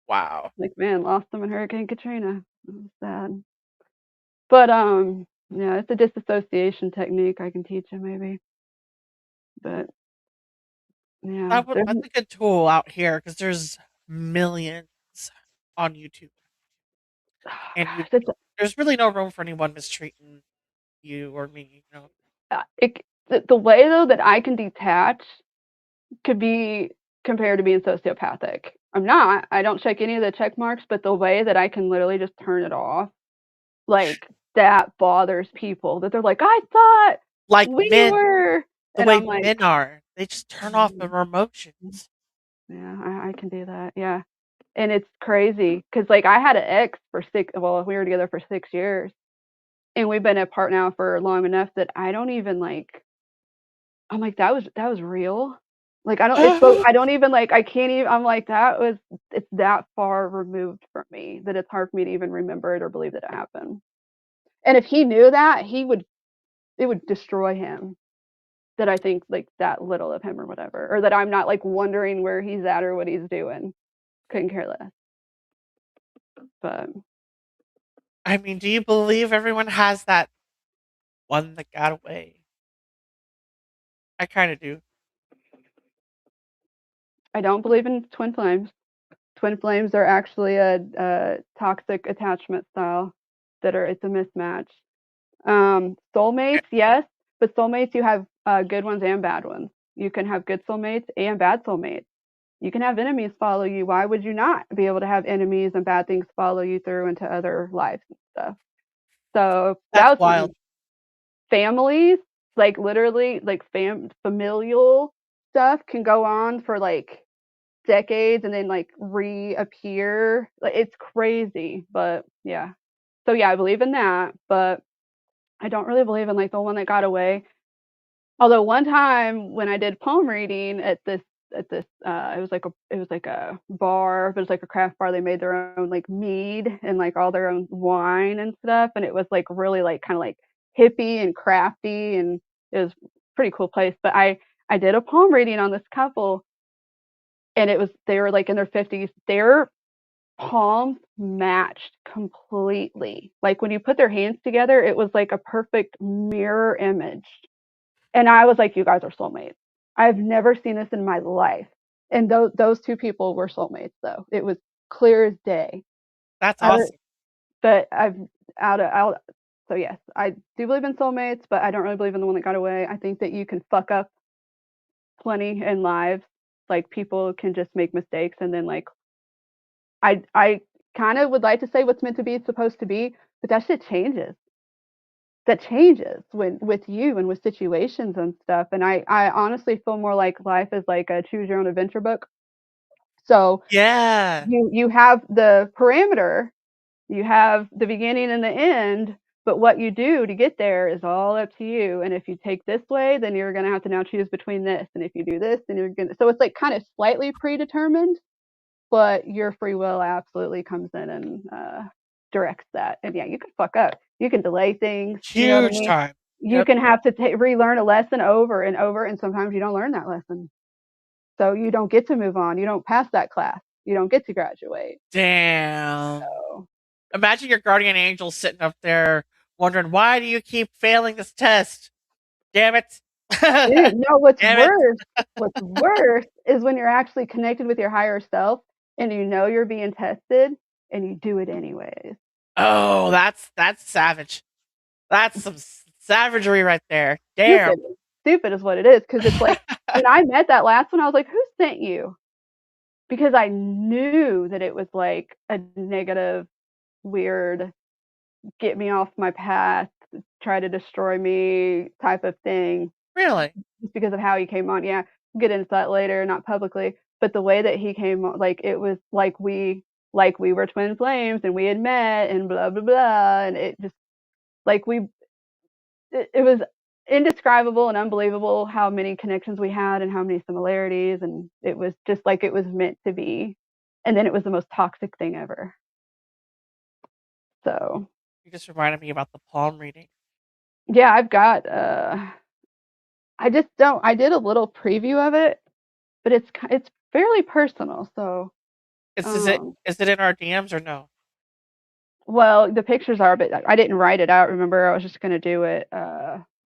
Wow. Like, man, lost him in Hurricane Katrina. It was sad. But yeah, it's a disassociation technique I can teach you maybe. But yeah, That's a good tool out here because there's millions on YouTube, oh and gosh, it's There's really no room for anyone mistreating you or me, you know? The way though that I can detach could be compared to being sociopathic. I'm not. I don't check any of the check marks, but the way that I can literally just turn it off, like that bothers people. That they're like, I thought Like we men, were, the and way I'm like, men are. They just turn off their emotions. yeah, I can do that. Yeah, and it's crazy because like I had an ex for six. Well, we were together for 6 years, and we've been apart now for long enough that I don't even like. I'm like, that was real. Like I don't it's so I don't even like I can't even I'm like it's that far removed from me that it's hard for me to even remember it or believe that it happened. And if he knew that, it would destroy him that I think like that little of him or whatever. Or that I'm not like wondering where he's at or what he's doing. Couldn't care less. But I mean, do you believe everyone has that one that got away? I kind of do. I don't believe in twin flames. Twin flames are actually a toxic attachment style it's a mismatch. Soulmates, yes, but soulmates you have good ones and bad ones. You can have good soulmates and bad soulmates. You can have enemies follow you. Why would you not be able to have enemies and bad things follow you through into other lives and stuff? So That's that was wild. families, like literally, like familial stuff can go on for like decades and then like reappear. Like it's crazy, but yeah. So yeah, I believe in that, but I don't really believe in like the one that got away. Although one time when I did palm reading at this it was like a bar, but it's like a craft bar. They made their own like mead and like all their own wine and stuff, and it was like really like kind of like hippie and crafty, and it was a pretty cool place. But I did a palm reading on this couple, and they were like in their 50s. Their palms matched completely. Like when you put their hands together, it was like a perfect mirror image. And I was like, you guys are soulmates. I've never seen this in my life. And those two people were soulmates, though. It was clear as day. That's I don't, awesome. but I've out. So yes, I do believe in soulmates, but I don't really believe in the one that got away. I think that you can fuck up plenty in lives. Like people can just make mistakes, and then like I kind of would like to say what's meant to be is supposed to be, but that shit changes. That changes when with you and with situations and stuff. And I honestly feel more like life is like a choose your own adventure book. So Yeah. you have the parameter, you have the beginning and the end, but what you do to get there is all up to you. And if you take this way, then you're gonna have to now choose between this. And if you do this, then you're gonna so it's like kind of slightly predetermined, but your free will absolutely comes in and directs that. And yeah, you can fuck up. You can delay things. You know what I Huge mean? time. You Yep. can have to relearn a lesson over and over, and sometimes you don't learn that lesson. So you don't get to move on. You don't pass that class. You don't get to graduate. Damn. So, Imagine your guardian angel sitting up there wondering, why do you keep failing this test? Damn it. dude, no, what's Damn it. worse, what's worse is when you're actually connected with your higher self and you know you're being tested and you do it anyways. Oh, that's savage. That's some savagery right there. Damn. Stupid. Stupid is what it is. Because it's like when I met that last one, I was like, who sent you? Because I knew that it was like a negative, weird, get me off my path, try to destroy me type of thing. Really? Just because of how he came on. Yeah, we'll get into that later, not publicly. But the way that he came on, like it was like we were twin flames and we had met and blah blah blah. And it just like it was indescribable and unbelievable how many connections we had and how many similarities, and it was just like it was meant to be. And then it was the most toxic thing ever. So You just reminded me about the palm reading. yeah, I've got I just don't I did a little preview of it, but it's fairly personal. So Is is it um is it in our DMs or no? well, the pictures are, but I didn't write it out. Remember, I was just gonna do it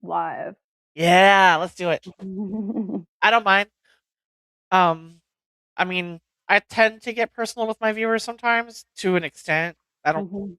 live. Yeah, let's do it. Mhm. I don't mind. Um, I mean, I tend to get personal with my viewers sometimes to an extent. I don't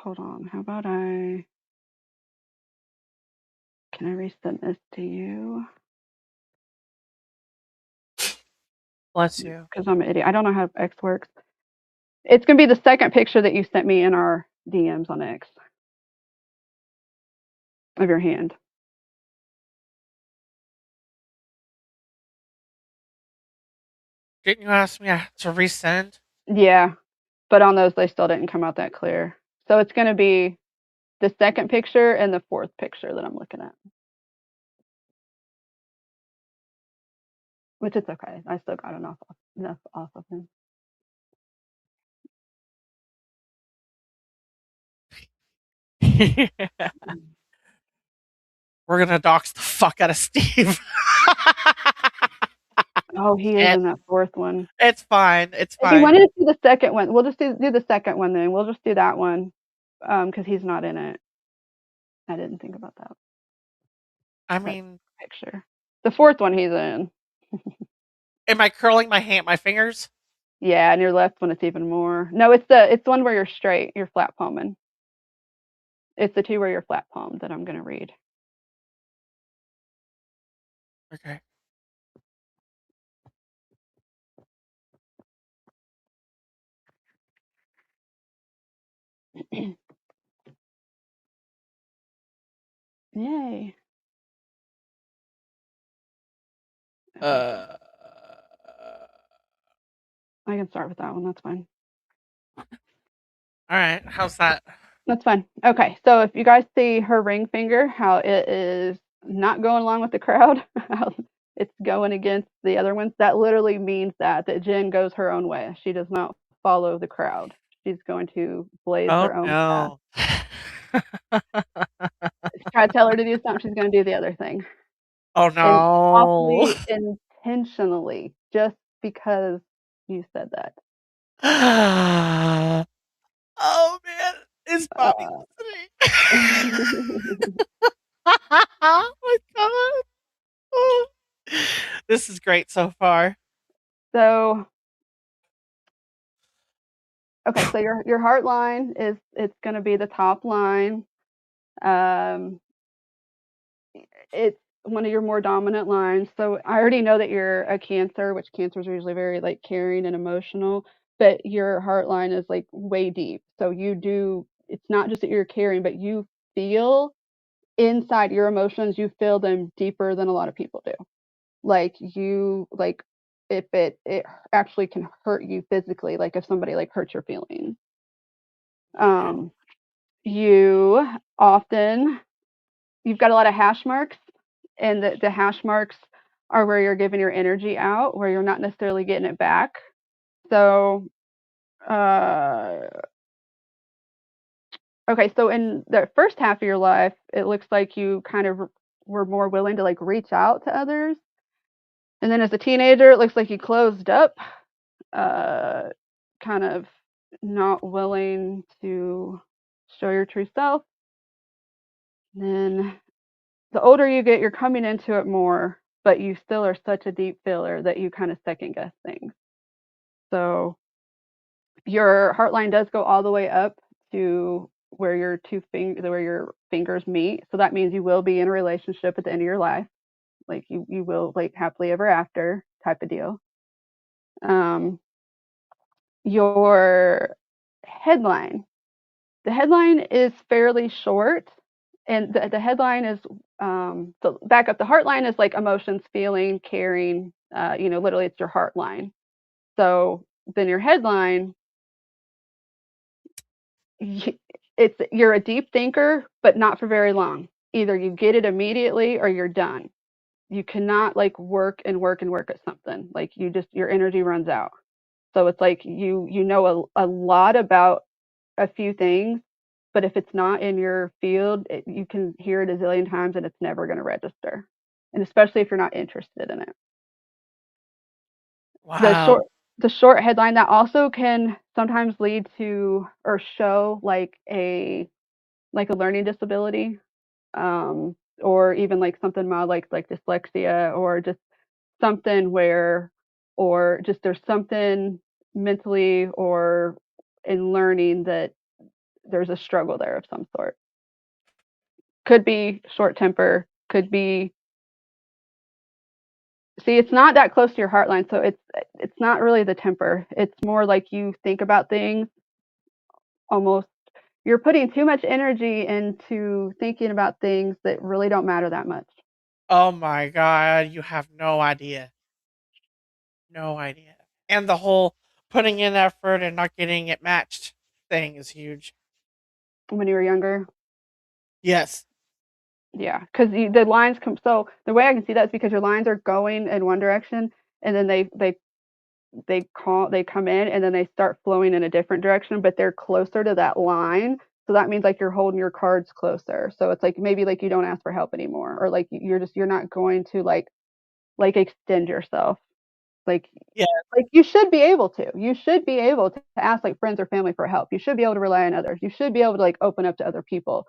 hold on. How about can I resend this to you? Bless you. Because I'm an idiot. I don't know how X works. It's gonna be the second picture that you sent me in our DMs on X of your hand. Didn't you ask me to resend? Yeah, but on those they still didn't come out that clear. So it's gonna be the second picture and the fourth picture that I'm looking at. Which it's okay. I still got enough off of him. We're gonna dox the fuck out of Steve. Oh, he is in that fourth one. It's fine. It's If you fine. wanted to do the second one, we'll just do the second one then. We'll just do that one because he's not in it. I didn't think about that. I That mean, picture. The fourth one he's in. am I curling my fingers? Yeah, and your left one it's even more. No, it's the one where you're straight, you're flat palming. It's the two where you're flat palmed that I'm gonna read. Okay. Yay. Uh, I can start with that one, that's fine. all right. How's that? That's fine. Okay, so if you guys see her ring finger, how it is not going along with the crowd, how it's going against the other ones, that literally means that Jen goes her own way. She does not follow the crowd. She's going to blaze Oh her own path. no. Try to tell her to do something, she's going to do the other thing. Oh And no. awfully intentionally, just because you said that. Oh man, is Bobby Uh, listening? Oh my god. Oh. This is great so far. so okay, so your heart line is it's going to be the top line. Um, it's one of your more dominant lines. So I already know that you're a Cancer, which Cancers are usually very like caring and emotional, but your heart line is like way deep. So it's not just that you're caring, but you feel inside your emotions, you feel them deeper than a lot of people do. Like you like if it actually can hurt you physically, like if somebody like hurts your feelings. Okay. Um, you often you've got a lot of hash marks, and the hash marks are where you're giving your energy out, where you're not necessarily getting it back. So, uh, okay, so in the first half of your life, it looks like you kind of were more willing to like reach out to others. And then as a teenager, it looks like you closed up, uh, kind of not willing to show your true self. And then the older you get, you're coming into it more, but you still are such a deep feeler that you kind of second guess things. So your heart line does go all the way up to where where your fingers meet. So that means you will be in a relationship at the end of your life. Like you will like happily ever after type of deal. Um, your headline. The headline is fairly short, and the headline is the back up. The heart line is like emotions, feeling, caring. Literally, it's your heart line. So then your headline, you're a deep thinker, but not for very long. Either you get it immediately or you're done. You cannot like work and work and work at something. Like your energy runs out. So it's like you know a lot about a few things, but if it's not in your field, you can hear it a zillion times and it's never going to register. And especially if you're not interested in it. The Wow. short the short headline that also can sometimes lead to or show like a learning disability, or even like something mild like dyslexia, or just something where or just there's something mentally or in learning that there's a struggle there of some sort. Could be short temper, could be, see, it's not that close to your heart line, so it's not really the temper. It's more like you think about things almost, you're putting too much energy into thinking about things that really don't matter that much. Oh my god, you have no idea. No idea. And the whole putting in effort and not getting it matched thing is huge. When you were younger, Yes. yeah, because the lines come. So the way I can see that is because your lines are going in one direction, and then they come in, and then they start flowing in a different direction, but they're closer to that line. So that means like you're holding your cards closer. So it's like maybe like you don't ask for help anymore, or like you're not going to like extend yourself. Like Yeah. like you should be able to. You should be able to ask like friends or family for help. You should be able to rely on others. You should be able to like open up to other people.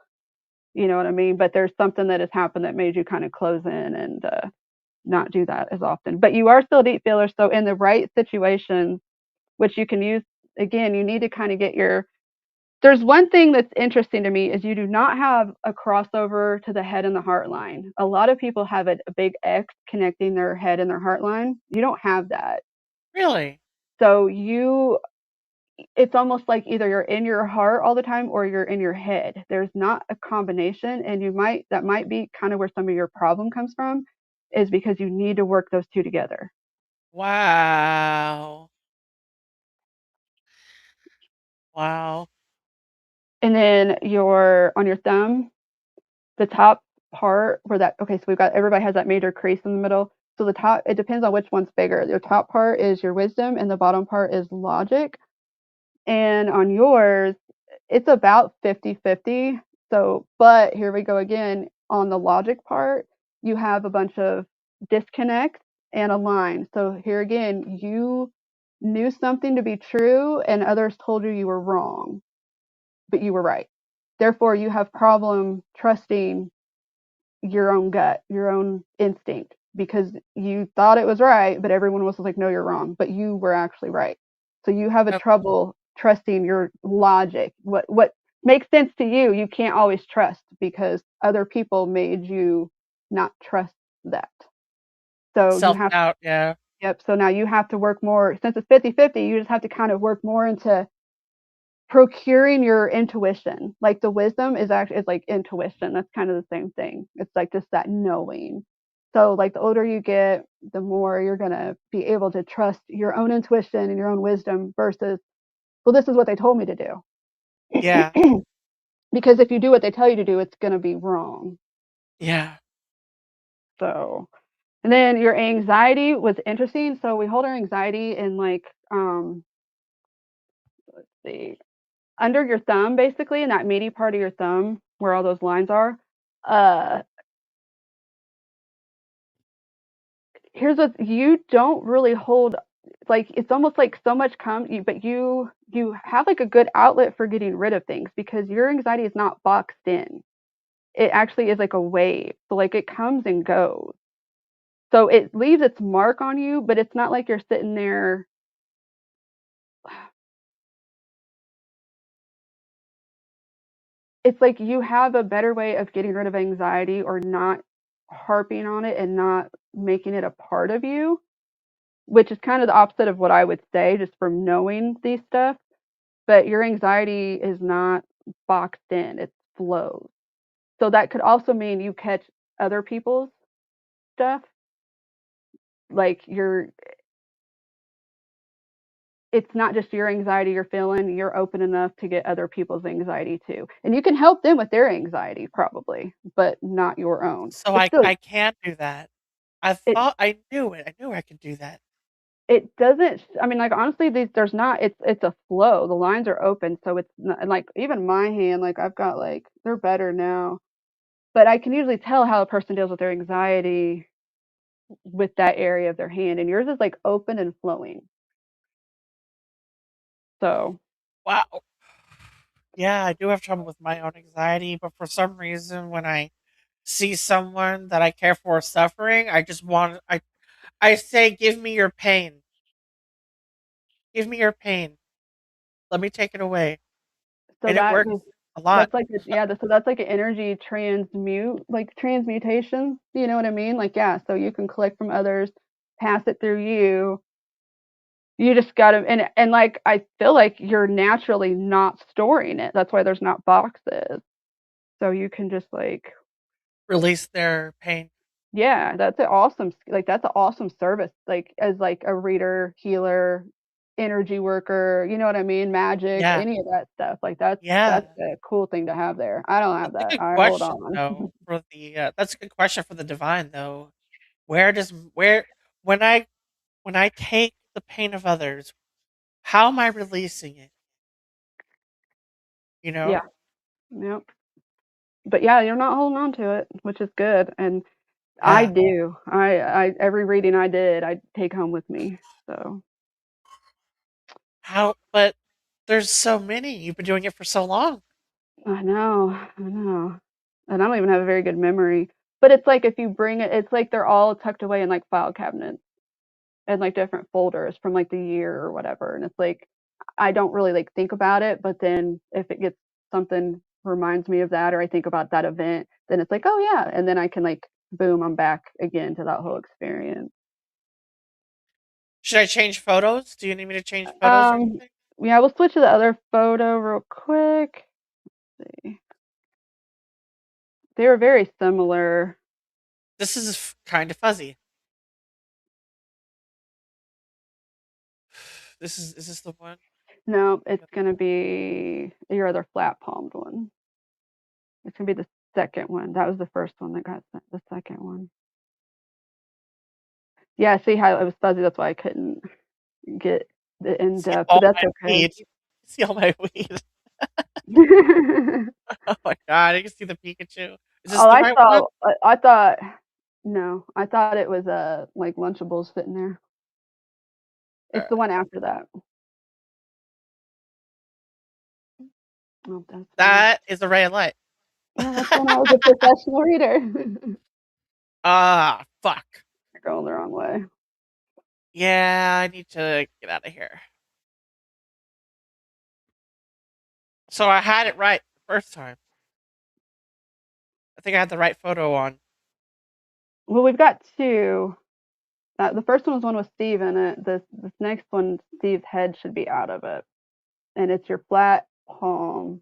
You know what I mean? But there's something that has happened that made you kind of close in and not do that as often. But you are still a deep feeler. So in the right situations, which you can use, again, you need to kind of get your. There's one thing that's interesting to me is you do not have a crossover to the head and the heart line. A lot of people have a big X connecting their head and their heart line. You don't have that. Really? So it's almost like either you're in your heart all the time or you're in your head. There's not a combination, and that might be kind of where some of your problem comes from, is because you need to work those two together. Wow. Wow. And then on your thumb, the top part where that, okay, so everybody has that major crease in the middle. So the top, it depends on which one's bigger. Your top part is your wisdom and the bottom part is logic. And on yours, it's about 50-50. So, but here we go again. On the logic part, you have a bunch of disconnects and a line. So here again, you knew something to be true and others told you were wrong, but you were right. Therefore, you have problem trusting your own gut, your own instinct, because you thought it was right, but everyone was like, no, you're wrong, but you were actually right. So you have a Yep. trouble trusting your logic. What makes sense to you, you can't always trust because other people made you not trust that. So you Self have, doubt. Yeah. yep. So now you have to work more, since it's 50-50, you just have to kind of work more into procuring your intuition. Like the wisdom is like intuition. That's kind of the same thing. It's like just that knowing. So like the older you get, the more you're gonna be able to trust your own intuition and your own wisdom versus, well, this is what they told me to Yeah. do. Because if you do what they tell you to do, it's gonna be wrong. Yeah. So, and then your anxiety was interesting. So we hold our anxiety in like let's see, under your thumb, basically, in that meaty part of your thumb where all those lines are. Uh, Here's what you don't really hold. Like it's almost like so much but you have like a good outlet for getting rid of things because your anxiety is not boxed in. It actually is like a wave. So like it comes and goes. So it leaves its mark on you, but it's not like you're sitting there. It's like you have a better way of getting rid of anxiety or not harping on it and not making it a part of you, which is kind of the opposite of what I would say just from knowing these stuff. But your anxiety is not boxed in, it flows. So that could also mean you catch other people's stuff. Like it's not just your anxiety you're feeling, you're open enough to get other people's anxiety too. And you can help them with their anxiety probably, but not your own. So It's still I can't do that. I it thought I knew it. I knew I could do that. it doesn't, I mean, like honestly, there's not, it's a flow. The lines are open, so it's not, and like even my hand, like I've got like they're better now, but I can usually tell how a person deals with their anxiety with that area of their hand, and yours is like open and flowing. So Wow. Yeah, I do have trouble with my own anxiety, but for some reason, when I see someone that I care for suffering, I just want I say, "Give me your pain. Give me your pain. Let me take it away." so And it that works. a lot. That's like so that's like an energy transmutation. You know what I mean? Like yeah, so you can collect from others, pass it through you. You just gotta and like I feel like you're naturally not storing it. That's why there's not boxes. So you can just like Release their pain. yeah, that's an awesome service. Like as like a reader, healer, energy worker, you know what I mean? Magic, Yeah. any of that stuff. Like Yeah. that's a cool thing to have there. I don't have That's a that. good I hold question, on. though, for the, that's a good question for the divine, though. Where when I take the pain of others, how am I releasing it, you Yeah. know? Yep. But yeah, you're not holding on to it, which is good. And I Yeah. do. I every reading I did, I take home with me. So How but there's so many. You've been doing it for so long. I know. And I don't even have a very good memory. But it's like if you bring it, it's like they're all tucked away in like file cabinets and like different folders from like the year or whatever. And it's like I don't really like think about it, but then if it gets something reminds me of that or I think about that event, then it's like, oh yeah. And then I can like boom, I'm back again to that whole experience. Should I change photos? Do you need me to change photos or Um anything? yeah, we'll switch to the other photo real quick. Let's see. They were very similar. This is kind of fuzzy. Is this the one? No, it's gonna be your other flat palmed one. It's gonna be the second one. That was the first one that got sent. The second one. Yeah, see how it was fuzzy. That's why I couldn't get the in See depth, but all that's my okay. weed. See all my weed. Oh my god, I can see the Pikachu. Is this Oh, the right one? I thought no, I thought it was like Lunchables sitting there. It's the Alright. one after that. Oh, that's funny. That is Araya Light. Yeah, that's when I was a professional reader. Ah, fuck. You're going the wrong way. Yeah, I need to get out of here. So I had it right the first time. I think I had the right photo on. Well, we've got two. The first one was one with Steve in it. This next one, Steve's head should be out of it, and it's your flat palm.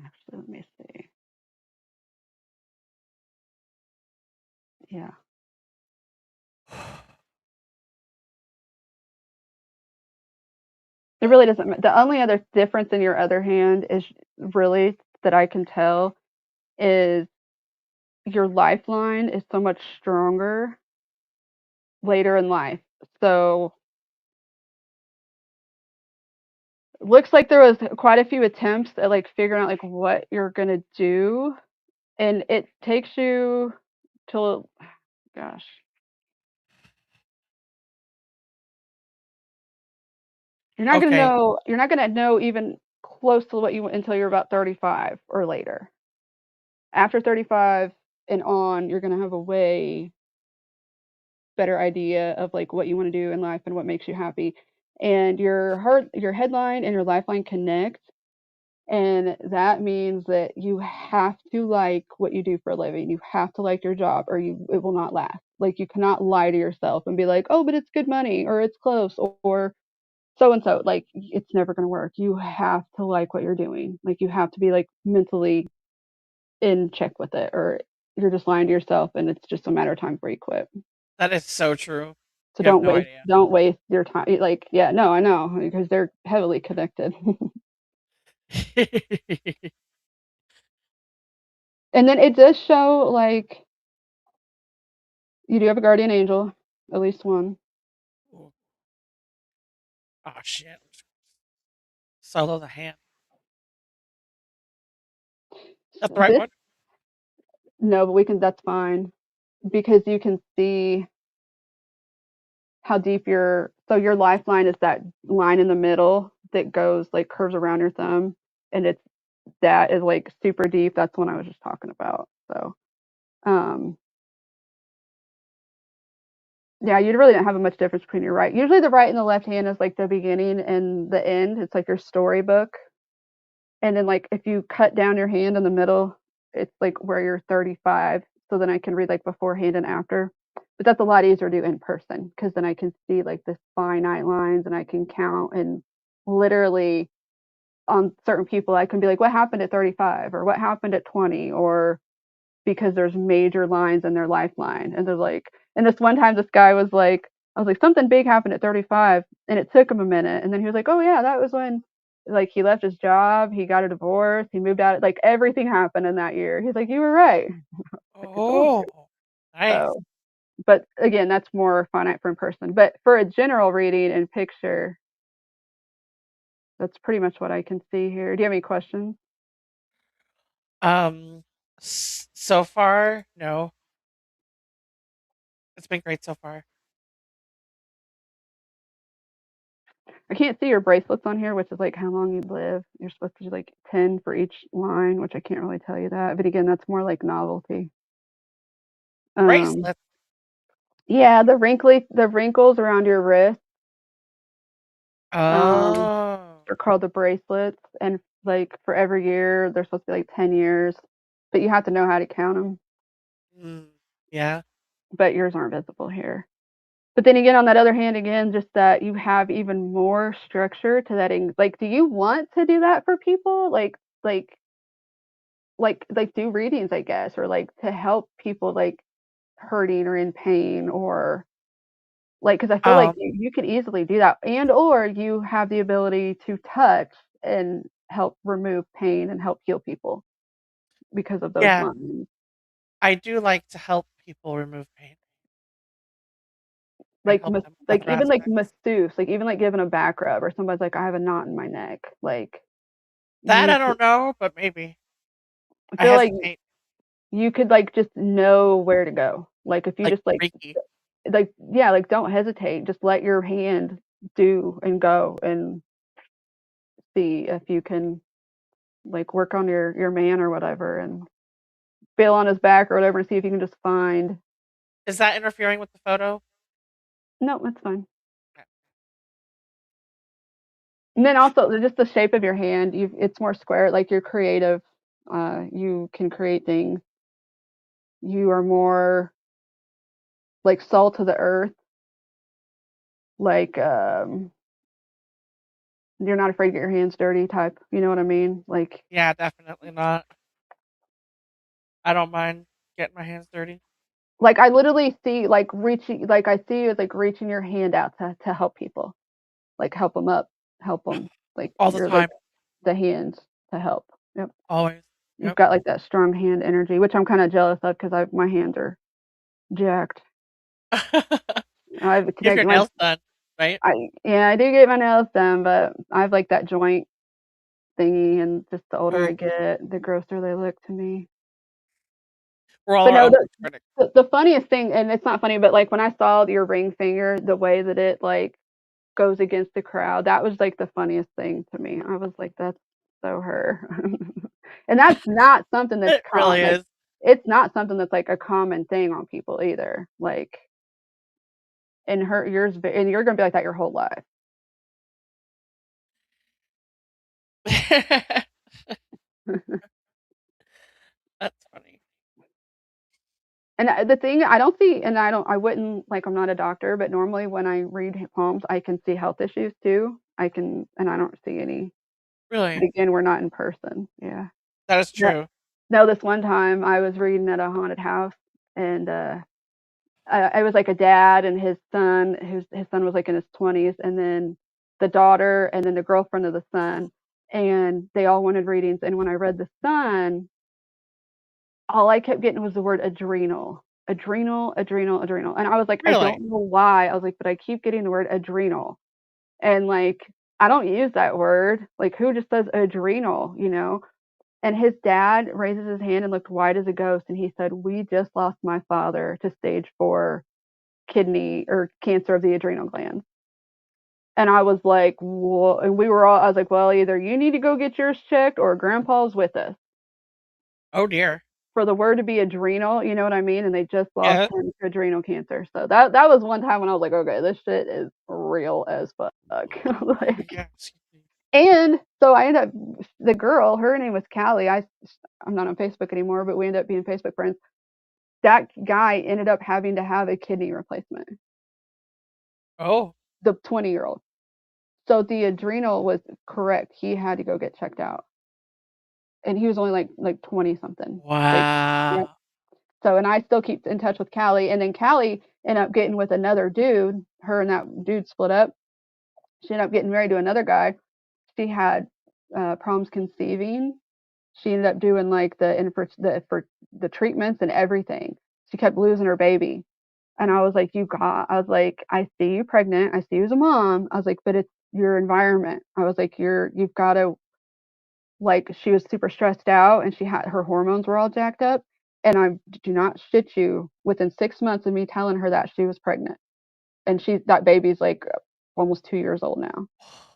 Actually, let me see. Yeah, it really doesn't. The only other difference in your other hand is really that I can tell is your lifeline is so much stronger later in life. So looks like there was quite a few attempts at like figuring out like what you're gonna do, and it takes you till gosh. Okay, You're not gonna know even close to what you until you're about 35 or later. After 35 and on, you're gonna have a way better idea of like what you want to do in life and what makes you happy. And your headline and your lifeline connect, and that means that you have to like what you do for a living. You have to like your job, or it will not last. Like you cannot lie to yourself and be like, oh, but it's good money, or it's close, or so and so. Like it's never going to work. You have to like what you're doing. Like you have to be like mentally in check with it, or you're just lying to yourself, and it's just a matter of time before you quit. that is so true. So You have no idea. don't waste your time. Like yeah, no, I know because they're heavily connected. And then it does show like you do have a guardian angel, at least one. Oh shit! Solo the hand. That's the right This one. no, but we can. That's fine because you can see how deep your lifeline is that line in the middle that goes like curves around your thumb, and that is like super deep. That's what I was just talking about. So um Yeah, you really don't have much difference between your right. Usually the right and the left hand is like the beginning and the end. It's like your storybook. And then like if you cut down your hand in the middle, it's like where you're 35. So then I can read like beforehand and after. But that's a lot easier to do in person because then I can see like the finite lines and I can count and literally on certain people I can be like, what happened at 35 or what happened at 20 or because there's major lines in their lifeline. And they're like, and this one time, this guy was like, I was like, something big happened at 35, and it took him a minute. And then he was like, oh yeah, that was when, like, he left his job, he got a divorce, he moved out, like everything happened in that year. He's like, you were right. Like, I told you. Oh, nice. So, but again, that's more finite for in person. But for a general reading and picture, that's pretty much what I can see here. Do you have any questions? Um, so far, no. It's been great so far. I can't see your bracelets on here, which is like how long you live. You're supposed to do like 10 for each line, which I can't really tell you that. But again, that's more like novelty. Um, Bracelet. yeah, the wrinkles around your wrist, um, Oh, are called the bracelets. And like for every year, they're supposed to be like 10 years, but you have to know how to count them. mm, yeah. But yours aren't visible here. But then again, on that other hand, again, just that you have even more structure to that. Like, do you want to do that for people? Like do readings, I guess, or like to help people like hurting or in pain or like because I feel like Um, you could easily do that and or you have the ability to touch and help remove pain and help heal people because of those yeah, lines. I do like to help people remove pain and help them with Like other even like aspects. masseuse, like even like giving a back rub or somebody's like I have a knot in my neck, like That you I could, don't know, but maybe. I I feel like hesitate, you could like just know where to go. Like if you like just Reiki. like yeah, like don't hesitate. Just let your hand do and go and see if you can like work on your man or whatever and feel on his back or whatever and see if you can just find Is that interfering with the photo? no, that's fine. Okay. And then also just the shape of your hand, you it's more square, like you're creative. You can create things. You are more like salt to the earth, like you're not afraid to get your hands dirty type. You know what I mean? Yeah, definitely not. I don't mind getting my hands dirty Like I literally see like reaching, like I see you as like reaching your hand out to help people, like help them up, help them. Like all the you're like time, the hands to help. Yep. always. You've Yep. got like that strong hand energy, which I'm kind of jealous of because I my hands are jacked. I've Get connected your my nails done, right? I yeah I do get my nails done, but I have like that joint thingy, and just the older I Ooh, get, the grosser they look to me. we're all But our no, own worst critics. the funniest thing, and it's not funny, but like when I saw your ring finger, the way that it like goes against the crowd, that was like the funniest thing to me. I was like, that's so her. And that's not something that's It really like is. it's not something that's like a common thing on people either. Like and her yours and you're gonna be like that your whole life. That's funny. And the thing I don't see, and I wouldn't like, I'm not a doctor, but normally when I read palms, I can see health issues too. I can, and I don't see any. But Really, again, we're not in person. Yeah. that is No, true. no, this one time I was reading at a haunted house, and I was like a dad and his son, his son was like in his 20s, and then the daughter, and then the girlfriend of the son, and they all wanted readings. And when I read the son, all I kept getting was the word adrenal, adrenal, adrenal, adrenal. And I was like, I Really. don't know why. I was like, but I keep getting the word adrenal. And like, I don't use that word. Like, who just says adrenal, you know? And his dad raises his hand and looked white as a ghost. And he said, we just lost my father to stage 4 kidney or cancer of the adrenal glands. And I was like, well, and we were all, I was like, well, either you need to go get yours checked or grandpa's with us. Oh dear. for the word to be adrenal, you know what I mean? And they just lost Yeah. him to adrenal cancer. So that was one time when I was like, okay, this shit is real as fuck. Like, Yeah. Excuse me. and so I ended up the girl, her name was Callie. I'm not on Facebook anymore, but we ended up being Facebook friends. That guy ended up having to have a kidney replacement. Oh. The 20-year-old. So the adrenal was correct. He had to go get checked out. And he was only like 20 something. Like, yep. Wow. So, and I still keep in touch with Callie. And then Callie ended up getting with another dude. Her and that dude split up. She ended up getting married to another guy. She had problems conceiving. She ended up doing like for the treatments and everything. She kept losing her baby. And I was like, I was like, I see you pregnant. I see you as a mom. I was like, but it's your environment. I was like, you've got to, like, she was super stressed out and her hormones were all jacked up. And I do not shit you, within 6 months of me telling her that, she was pregnant. And that baby's like almost 2 years old now.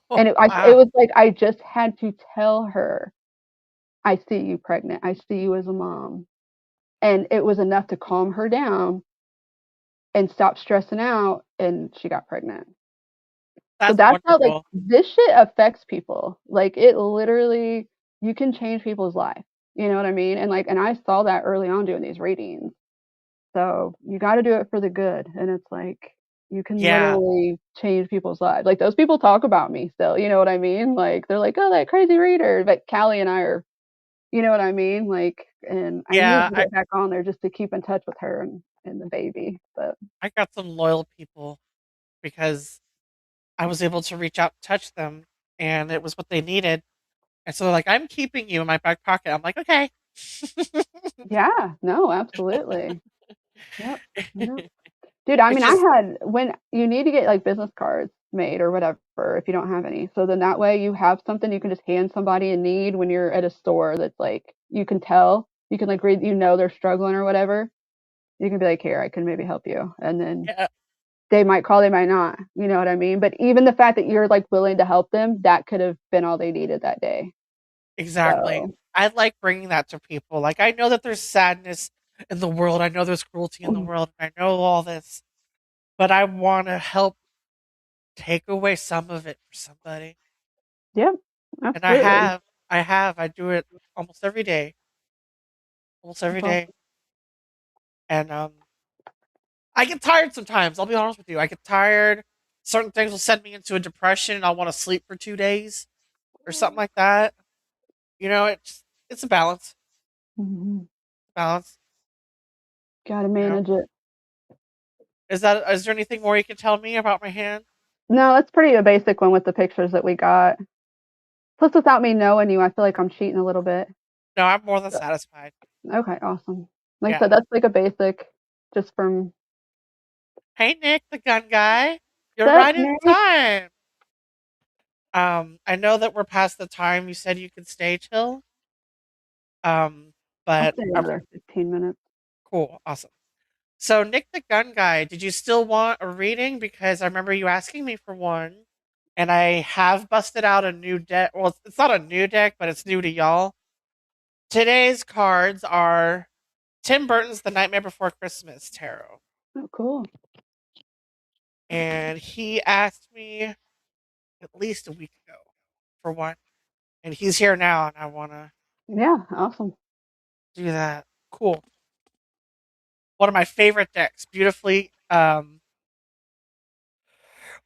Oh, And it wow. was like, I just had to tell her, I see you pregnant. I see you as a mom. And it was enough to calm her down and stop stressing out. And she got pregnant. So That's that's how, like, wonderful. this shit affects people. Like, it literally, you can change people's life. You know what I mean? And like, and I saw that early on doing these readings. So you got to do it for the good. And it's like, you can Yeah. literally change people's lives. Like, those people talk about me still. You know what I mean? Like, they're like, oh, that crazy reader. But Callie and I are, you know what I mean? Like, and I need Yeah. to get back on there just to keep in touch with her and the baby. But I got some loyal people because I was able to reach out and touch them, and it was what they needed. And so they're like, I'm keeping you in my back pocket. I'm like, okay. yeah, no, absolutely. Yep. Yep. Dude, I It's mean, just when you need to get like business cards made or whatever, if you don't have any. So then that way you have something you can just hand somebody in need when you're at a store that's like, you can tell, you can like read, they're struggling or whatever. You can be like, here, I can maybe help you. And then yeah, they might call, they might not. You know what I mean? But even the fact that you're like willing to help them, that could have been all they needed that day. exactly. So, I like bringing that to people. Like, I know that there's sadness in the world. I know there's cruelty in the world. I know all this, but I want to help take away some of it for somebody. yep, And I absolutely. have, I have, I do it almost every day, almost every That's day. awesome. And I get tired sometimes. I'll be honest with you. I get tired. Certain things will send me into a depression, and I'll want to sleep for 2 days or something like that. You know, it's a balance. Hmm. Balance. Gotta You know, manage it. is there anything more you can tell me about my hand? No, that's pretty a basic one with the pictures that we got. Plus, without me knowing you, I feel like I'm cheating a little bit. No, I'm more than satisfied. Okay, awesome. Like I said, Yeah. that's like a basic, just from Hey, Nick, the gun guy. You're Sup, right in Nick. time. I know that we're past the time you said you could stay till. Um, I'll but stay I'm another 15 minutes. cool, awesome. So, Nick the gun guy, did you still want a reading? Because I remember you asking me for one, and I have busted out a new deck. Well, it's not a new deck, but it's new to y'all. Today's cards are Tim Burton's The Nightmare Before Christmas tarot, Oh, cool. and he asked me at least a week ago for one, and he's here now, and I want to Yeah, awesome. do that. Cool. One of my favorite decks, beautifully. Well,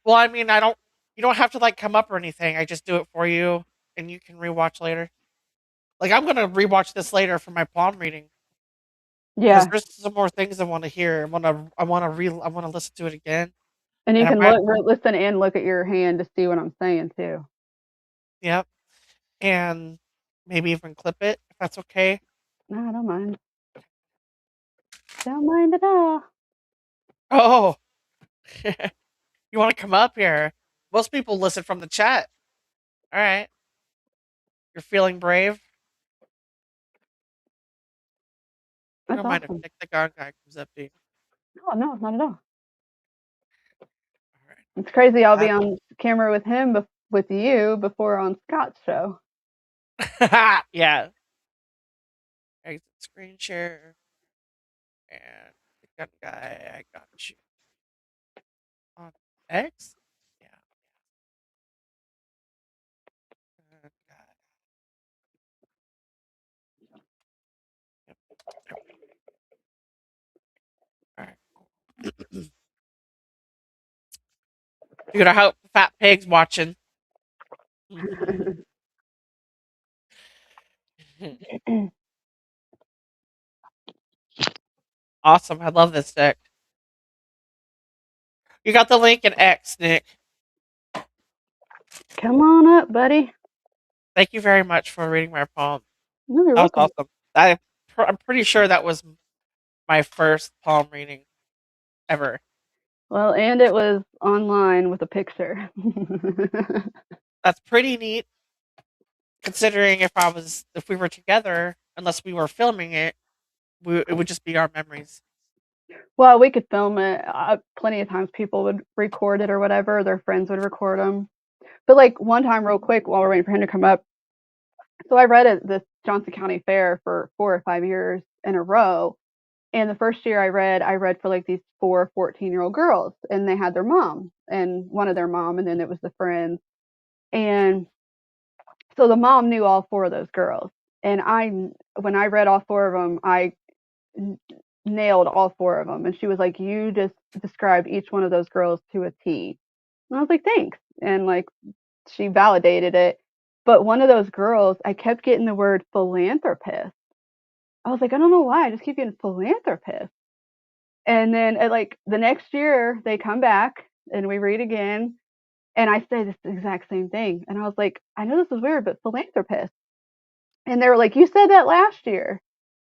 I mean, I don't. You don't have to like come up or anything. I just do it for you, and you can rewatch later. Like, I'm gonna rewatch this later for my palm reading because Yeah, there's some more things I want to hear. I want to listen to it again, and you and I can might. listen and look at your hand to see what I'm saying too. Yep, and maybe even clip it if that's okay. No, I don't mind. Don't mind at all. Oh, you want to come up here? Most people listen from the chat. All right, you're feeling brave. You That's don't mind if awesome. Nick the God guy comes up to you. Oh no, not at all. All It's crazy. I'll be right. on camera with him with you before on Scott's show. Yeah. screen share, and the gun guy. I got you on X. Yeah, gun guy. Yep, yep. All right, cool. Dude, I hope Fat Pig's watching. Awesome. I love this deck. You got the link in X, Nick. Come on up, buddy. Thank you very much for reading my poem. No, you're That was welcome. awesome. I'm pretty sure that was my first palm reading ever. Well, and it was online with a picture. That's pretty neat, considering if we were together, unless we were filming it, it would just be our memories. Well, we could film it. Plenty of times people would record it or whatever. Their friends would record them. But like one time, real quick, while we're waiting for him to come up, so I read at this Johnson County Fair for 4 or 5 years in a row. And the first year I read for like these 14-year-old girls, and they had their mom and one of their mom, and then it was the friends. And so the mom knew all four of those girls. And when I read all four of them, I nailed all four of them. And she was like, "You just described each one of those girls to a T." And I was like, "Thanks." And like, she validated it. But one of those girls, I kept getting the word philanthropist. I was like, I don't know why. I just keep getting philanthropist. And then like the next year, they come back and we read again. And I say this exact same thing. And I was like, I know this is weird, but philanthropist. And they were like, you said that last year.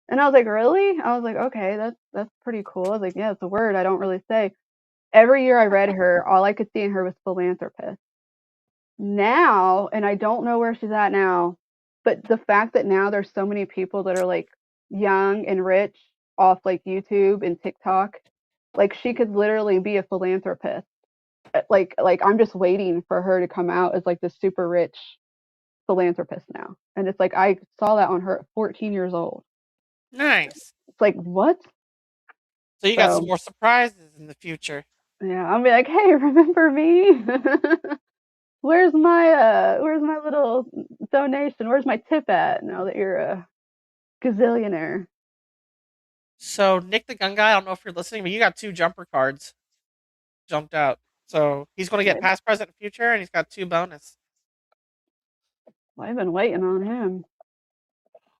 And I was like, really? I was like, okay, that's pretty cool. I was like, yeah, it's a word I don't really say. Every year I read her, all I could see in her was philanthropist. Now, and I don't know where she's at now, but the fact that now there's so many people that are like young and rich off like YouTube and TikTok, like she could literally be a philanthropist. Like I'm just waiting for her to come out as like this super rich philanthropist now. And it's like I saw that on her at 14 years old. Nice. It's like what? So you got some So more surprises in the future. yeah, I'll be like, hey, remember me? Where's my little donation? Where's my tip at now that you're a gazillionaire? So Nick the Gun Guy, I don't know if you're listening, but you got 2 jumper cards jumped out. So he's going to get Well, past, present, and future, and he's got 2 bonus. I've been waiting on him.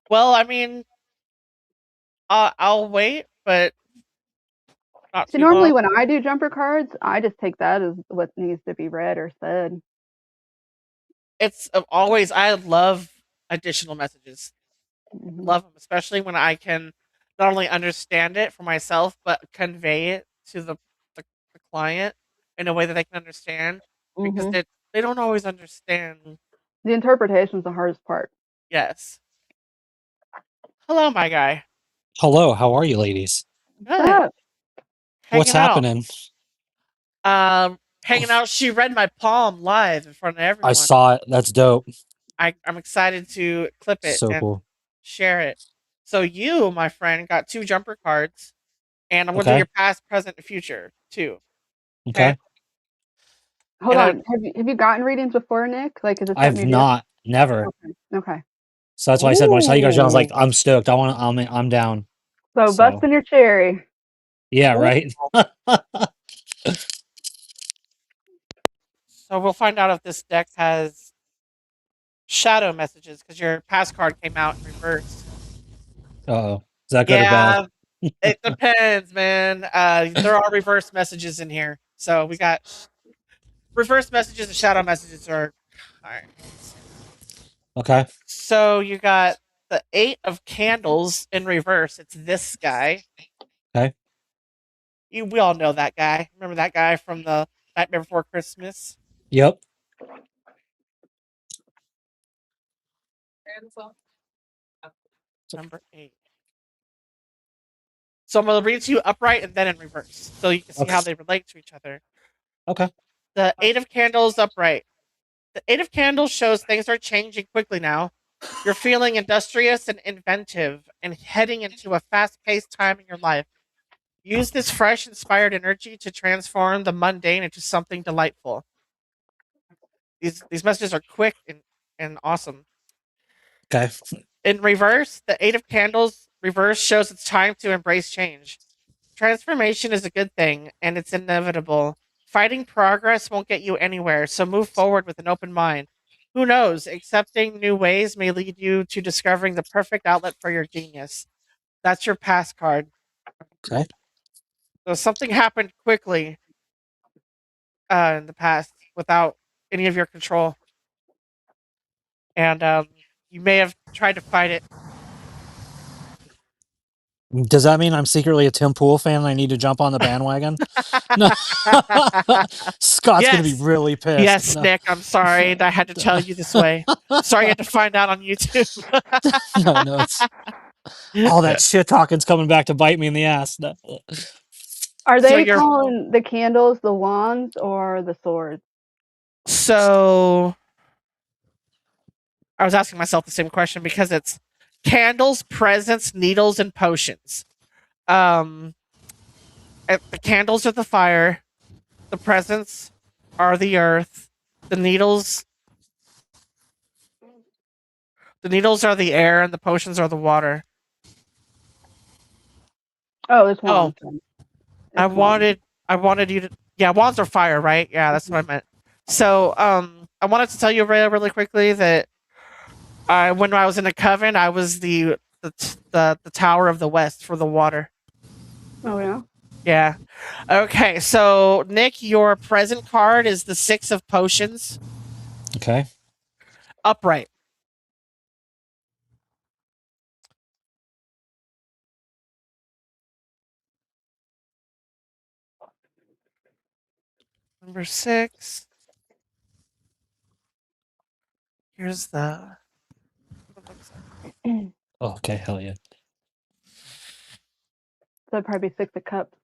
Well, I mean, I'll wait, but not See, too normally long. when I do jumper cards, I just take that as what needs to be read or said. It's always, I love additional messages. Hmm. Love them, especially when I can not only understand it for myself, but convey it to the client in a way that they can understand, because Hmm. they don't always understand. The interpretation is the hardest part. Yes. Hello, my guy. Hello, how are you, ladies? What's Good. up? What's Hanging out. happening? Hanging out. She read my palm live in front of I everyone. saw it. That's dope. I'm excited to clip it So and cool. share it. So you, my friend, got 2 jumper cards, and I'm going to do Okay. your past, present, and future too. Okay. Okay. Hold And on. Have you gotten readings before, Nick? Like, is this something I've you do? not, never. Okay. Okay. So that's why I said when I saw you guys, I was like, Ooh. I'm stoked. I'm down. So So busting your cherry. yeah, cool. right. So we'll find out if this deck has shadow messages, because your past card came out in reverse. Uh-oh. Is that good or bad? Yeah, it depends, man. There are reverse messages in here. So we got reverse messages and shadow messages are. All right. Okay. So you got the 8 of Candles in reverse. It's this guy. Okay. We all know that guy. Remember that guy from the Nightmare Before Christmas? Yep. Number 8. So I'm going to read it to you upright and then in reverse, so you can see Okay. how they relate to each other. Okay. The 8 of Candles upright. The 8 of Candles shows things are changing quickly now. You're feeling industrious and inventive and heading into a fast paced time in your life. Use this fresh, inspired energy to transform the mundane into something delightful. These messages are quick and awesome. Okay. In reverse, the Eight of Candles reverse shows it's time to embrace change. Transformation is a good thing, and it's inevitable. Fighting progress won't get you anywhere, so move forward with an open mind. Who knows? Accepting new ways may lead you to discovering the perfect outlet for your genius. That's your pass card. Okay. So something happened quickly in the past without any of your control, and you may have tried to fight it. Does that mean I'm secretly a Tim Pool fan and I need to jump on the bandwagon? No. Scott's gonna be Yes, really pissed. yes, No. Nick. I'm sorry that I had to tell you this way. Sorry you had to find out on YouTube. No, it's all that shit talking's coming back to bite me in the ass. No. Are So they you're calling the candles the wands or the swords? so. I was asking myself the same question because it's candles, presents, needles, and potions. Um, the candles are the fire, the presents are the earth, the needles, the needles are the air, and the potions are the water. Oh, it's Oh, wands. Then. I It's wands. wanted you to. Yeah, wands are fire, right? Yeah, that's what I meant. So, I wanted to tell you really quickly that when I was in the coven, I was the tower of the west for the water. Oh yeah. Yeah. Okay, so Nick, your present card is the Six of Potions, Okay. upright. Number 6. Here's what it looks like. Oh, okay, hell yeah. So it'd probably be 6 of cups.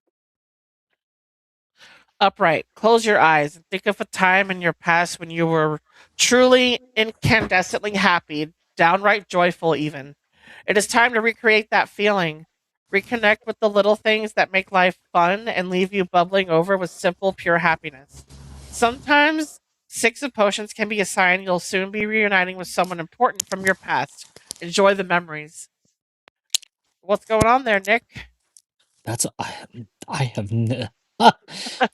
Upright. Close your eyes and think of a time in your past when you were truly incandescently happy, downright joyful, even. It is time to recreate that feeling. Reconnect with the little things that make life fun and leave you bubbling over with simple, pure happiness. Sometimes Six of Potions can be a sign you'll soon be reuniting with someone important from your past. Enjoy the memories. What's going on there, Nick? That's I have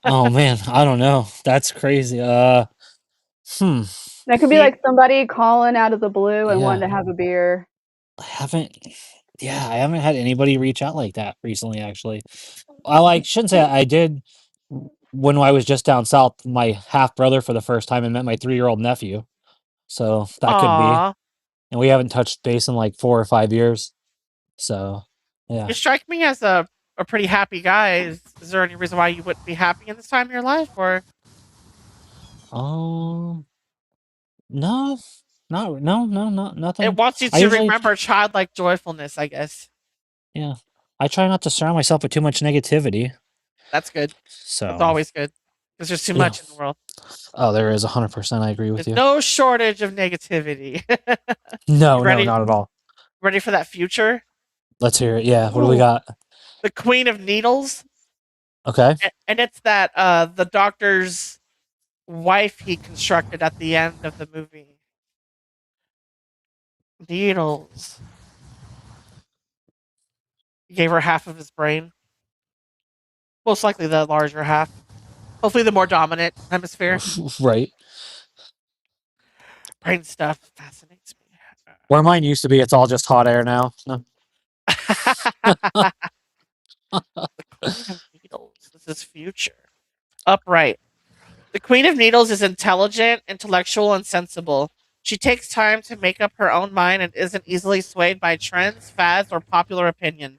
oh man, I don't know. That's crazy. Hmm. That could be You, like somebody calling out of the blue and wanting Yeah. to have a beer. I haven't had anybody reach out like that recently, actually. I shouldn't say I did when I was just down south, my half brother for the first time and met my 3-year-old nephew. So that could be. aw, And we haven't touched base in like 4 or 5 years. So yeah. you strike me as a pretty happy guy. Is there any reason why you wouldn't be happy in this time of your life? Or Um no, no, it nothing. wants you I to usually remember childlike joyfulness, I guess. yeah. I try not to surround myself with too much negativity. That's good. That's So always good. Because there's too yeah. much in the world. Oh, there is 100%. I agree with There's you. no shortage of negativity. No, You no, ready? not at all. Ready for that future? Let's hear it. Yeah. What do we Ooh. got? The Queen of Needles, Okay. and it's that the doctor's wife he constructed at the end of the movie. Needles. He gave her half of his brain. Most likely the larger half. Hopefully the more dominant hemisphere. Right. Brain stuff fascinates me. Where mine used to be, it's all just hot air now. No. The Queen of Needles. This is future. Upright. The Queen of Needles is intelligent, intellectual, and sensible. She takes time to make up her own mind and isn't easily swayed by trends, fads, or popular opinion.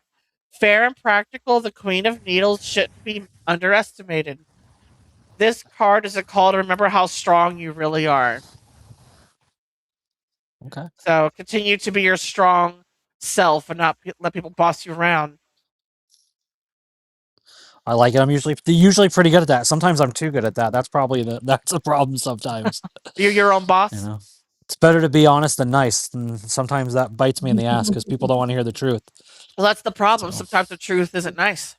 Fair and practical, the Queen of Needles shouldn't be underestimated. This card is a call to remember how strong you really are. Okay. So continue to be your strong self and not let people boss you around. I like it. I'm usually pretty good at that. Sometimes I'm too good at that. That's a problem sometimes. You're your own You boss. know. It's better to be honest than nice, and sometimes that bites me in the ass because people don't want to hear the truth. Well, that's the problem. So Sometimes the truth isn't nice.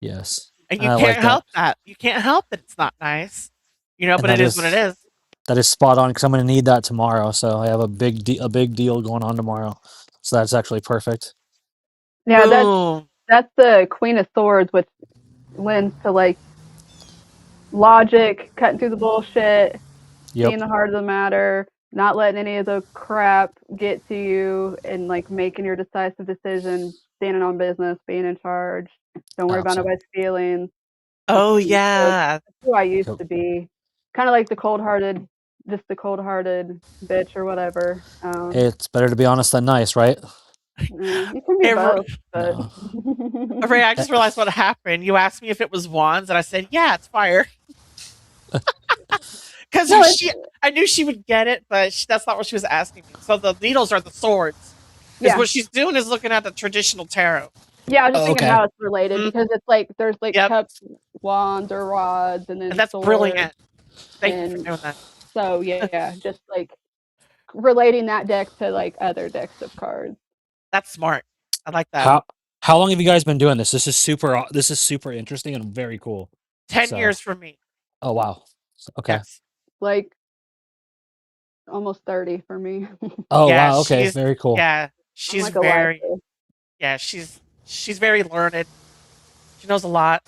yes, And and you I can't like that. help that. You can't help that it's not nice. And But it is what it is. that is spot on because I'm going to need that tomorrow. So I have a big deal going on tomorrow. So that's actually perfect. Yeah, Boom. that's the Queen of Swords, which lends to like logic, cutting through the bullshit, Yep, seeing the heart of the matter, not letting any of the crap get to you, and like making your decisive decision, standing on business, being in charge. Don't worry about absolutely. nobody's feelings. That's Oh like yeah. who I used Yep. to be. Kind of like the cold-hearted bitch or whatever. It's better to be honest than nice, right? You can be Hey, both, but No. Ray, I Eh, just realized what happened. You asked me if it was wands, and I said, "Yeah, it's fire." Because no, it's I knew she would get it, but that's not what she was asking me. So the needles are the swords, because yeah. what she's doing is looking at the traditional tarot. Yeah, I was just Oh, thinking okay. how it's related Mhm. because it's like there's like Yep, cups, wands or rods, and and then that's swords, brilliant. Thank you for and doing that. so yeah, just like relating that deck to like other decks of cards. That's smart. I like that. How long have you guys been doing this? This is super interesting and very cool. 10 years So, for me. oh wow. Okay. Yes. Like almost 30 for me. Oh Yeah, wow. Okay. Very cool. yeah, I'm she's like a very lifer. yeah, she's very learned. She knows a lot.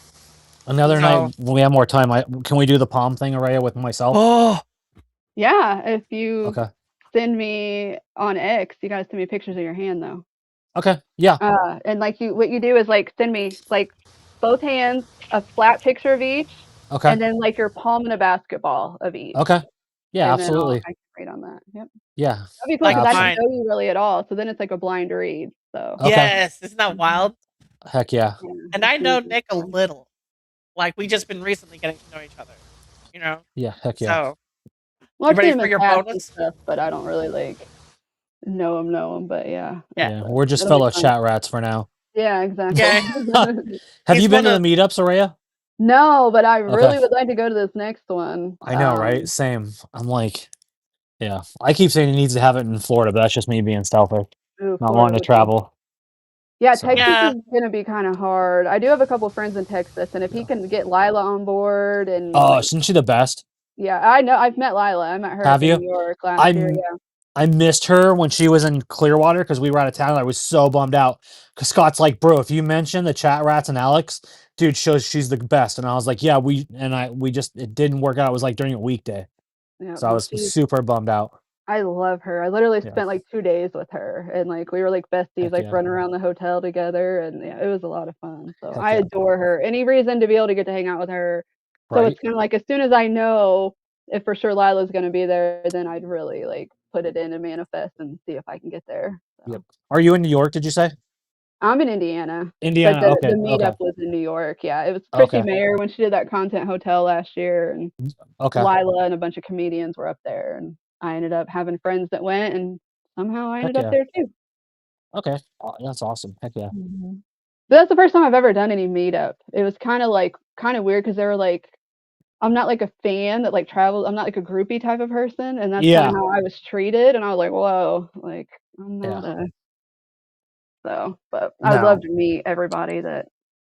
Another night So when we have more time, can we do the palm thing, Araya, with myself? oh Yeah, if you Okay. send me on X, you gotta send me pictures of your hand though. Okay. Yeah. And like what you do is like send me like both hands, a flat picture of each, Okay. and then like your palm in a basketball of each. Okay. Yeah. And then Absolutely. I can read on that. Yep. Yeah. That'd be cool like because I don't Absolutely. mine. know you really at all. So then it's like a blind read. So Okay. Yes, isn't that Mhm. wild? Heck yeah. Yeah, And it's I know easy. Nick a little. Like we just been recently getting to know each other. You know? Yeah. Heck yeah. So Well, you I've seen ready him for in your past and bonus? stuff, but I don't really like know him. But yeah, Yeah. Yeah. We're just it'll be fellow fun. chat rats for now. Yeah, exactly. Okay. Have He's you been one to the of meetups, Araya? No, but I Okay. really would like to go to this next one. I know, right? Same. I'm like, yeah. I keep saying he needs to have it in Florida, but that's just me being selfish, Ooh, not Florida wanting to would be. travel. Yeah, So, Texas yeah. is gonna be kind of hard. I do have a couple friends in Texas, and if he yeah. can get Lila on board and Oh, like, isn't she the best? yeah, I know I've met Lila. I met her Have up in you? New York last year. I'm Yeah, I missed her when she was in Clearwater because we were out of town. I was so bummed out because Scott's like, bro, if you mention the chat rats and Alex, dude, shows she's the best. And I was like, yeah, we just it didn't work out. It was like during a weekday, yeah. so I Well, was super bummed out. I love her. I literally Yeah, spent like 2 days with her, and like we were like besties, heck like yeah, running around the hotel together, and yeah, it was a lot of fun. So heck I yeah, adore her. Any reason to be able to get to hang out with her. So right? it's kind of like as soon as I know if for sure Lila's gonna be there, then I'd really like put it in and manifest and see if I can get there. Yep. So Are you in New York? Did you say I'm in Indiana, but Indiana? the Okay, okay, meetup was in New York. Yeah, it was Chrissy okay, Mayer when she did that content hotel last year, and okay. Lila and a bunch of comedians were up there, and I ended up having friends that went, and somehow I ended Heck up yeah. there too. Okay, oh, that's awesome. Heck yeah. Mhm. But that's the first time I've ever done any meetup. It was kinda weird because they were like I'm not like a fan that like travels. I'm not like a groupie type of person, and that's kinda Yeah, how I was treated, and I was like, "Whoa," like, I'm yeah. not a but I would love No, to meet everybody that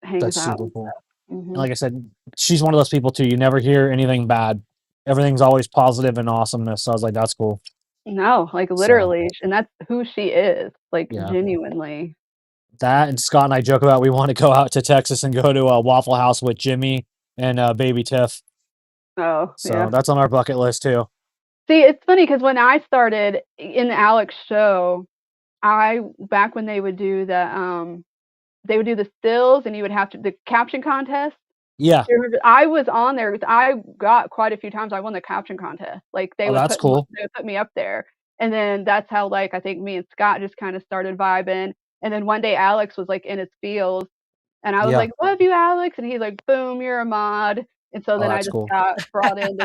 hangs that's out super and cool. stuff. And Mhm. like I said, she's one of those people too. You never hear anything bad. Everything's always positive and awesomeness. So I was like, that's cool. No, like, So literally, and that's who she is, like, yeah, genuinely. that and Scott and I joke about we want to go out to Texas and go to a Waffle House with Jimmy and Baby Tiff. Oh, So yeah. that's on our bucket list too. See, it's funny because when I started in the Alex show, I back when they would do the stills and you would have to the caption contest. Yeah. Do you remember I was on there 'cause I got quite a few times, I won the caption contest. Like, Oh, that's cool. they would put me up there, and then that's how, like, I think me and Scott just kinda started vibing, and then one day Alex was, like, in his feels, and I was Yeah. like, "Love you, Alex," and he's like, "Boom, you're a mod," and so Oh, then I that's just cool. got brought into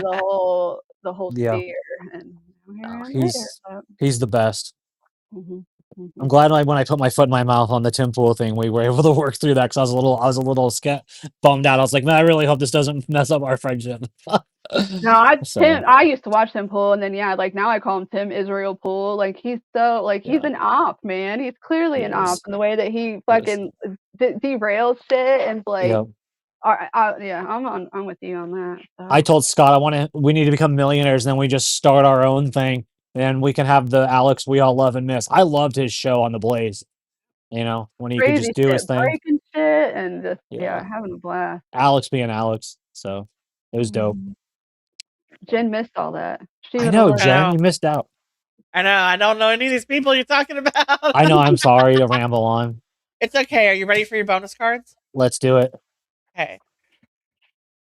the whole Yeah. sphere, and now here Oh, I am later, so he's the best. mhm, I'm mhm. glad like when I put my foot in my mouth on the Tim Pool thing, we were able to work through that because I was a little bummed out. I was like, man, I really hope this doesn't mess up our friendship. No, So I used to watch him pull, and then yeah, like now I call him Tim Israel Pool. Like he's so like he's yeah, an op, man. He's clearly he an op is. in the way that he He is. fucking derails shit and like, Yeah. yeah, I'm with you on that. I So told Scott we need to become millionaires, and then we just start our own thing, and we can have the Alex we all love and miss. I loved his show on the Blaze. When he could crazy just do his shit, thing. breaking shit, and just yeah, Yeah, having a blast. Alex being Alex. So it was dope. Mhm. Jen missed all that. She I would have know, loved. I Jen, know. you missed out. I know. I don't know any of these people you're talking about. I know. I'm sorry to ramble on. It's okay. Are you ready for your bonus cards? Let's do it. Okay.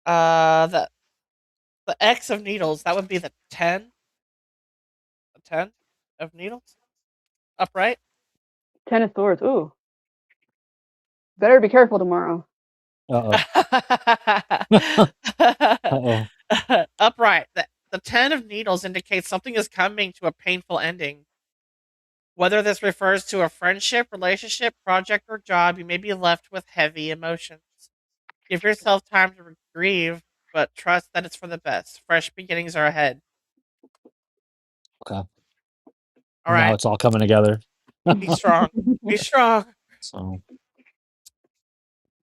The X of needles. That would be the 10. The 10 of needles. Upright. Ten of Swords. Ooh, better be careful tomorrow. Uh oh. Upright. The 10 of needles indicates something is coming to a painful ending. Whether this refers to a friendship, relationship, project, or job, you may be left with heavy emotions. Give yourself time to grieve, but trust that it's for the best. Fresh beginnings are ahead. Okay. All Now right. it's all coming together. Be strong. Be strong. So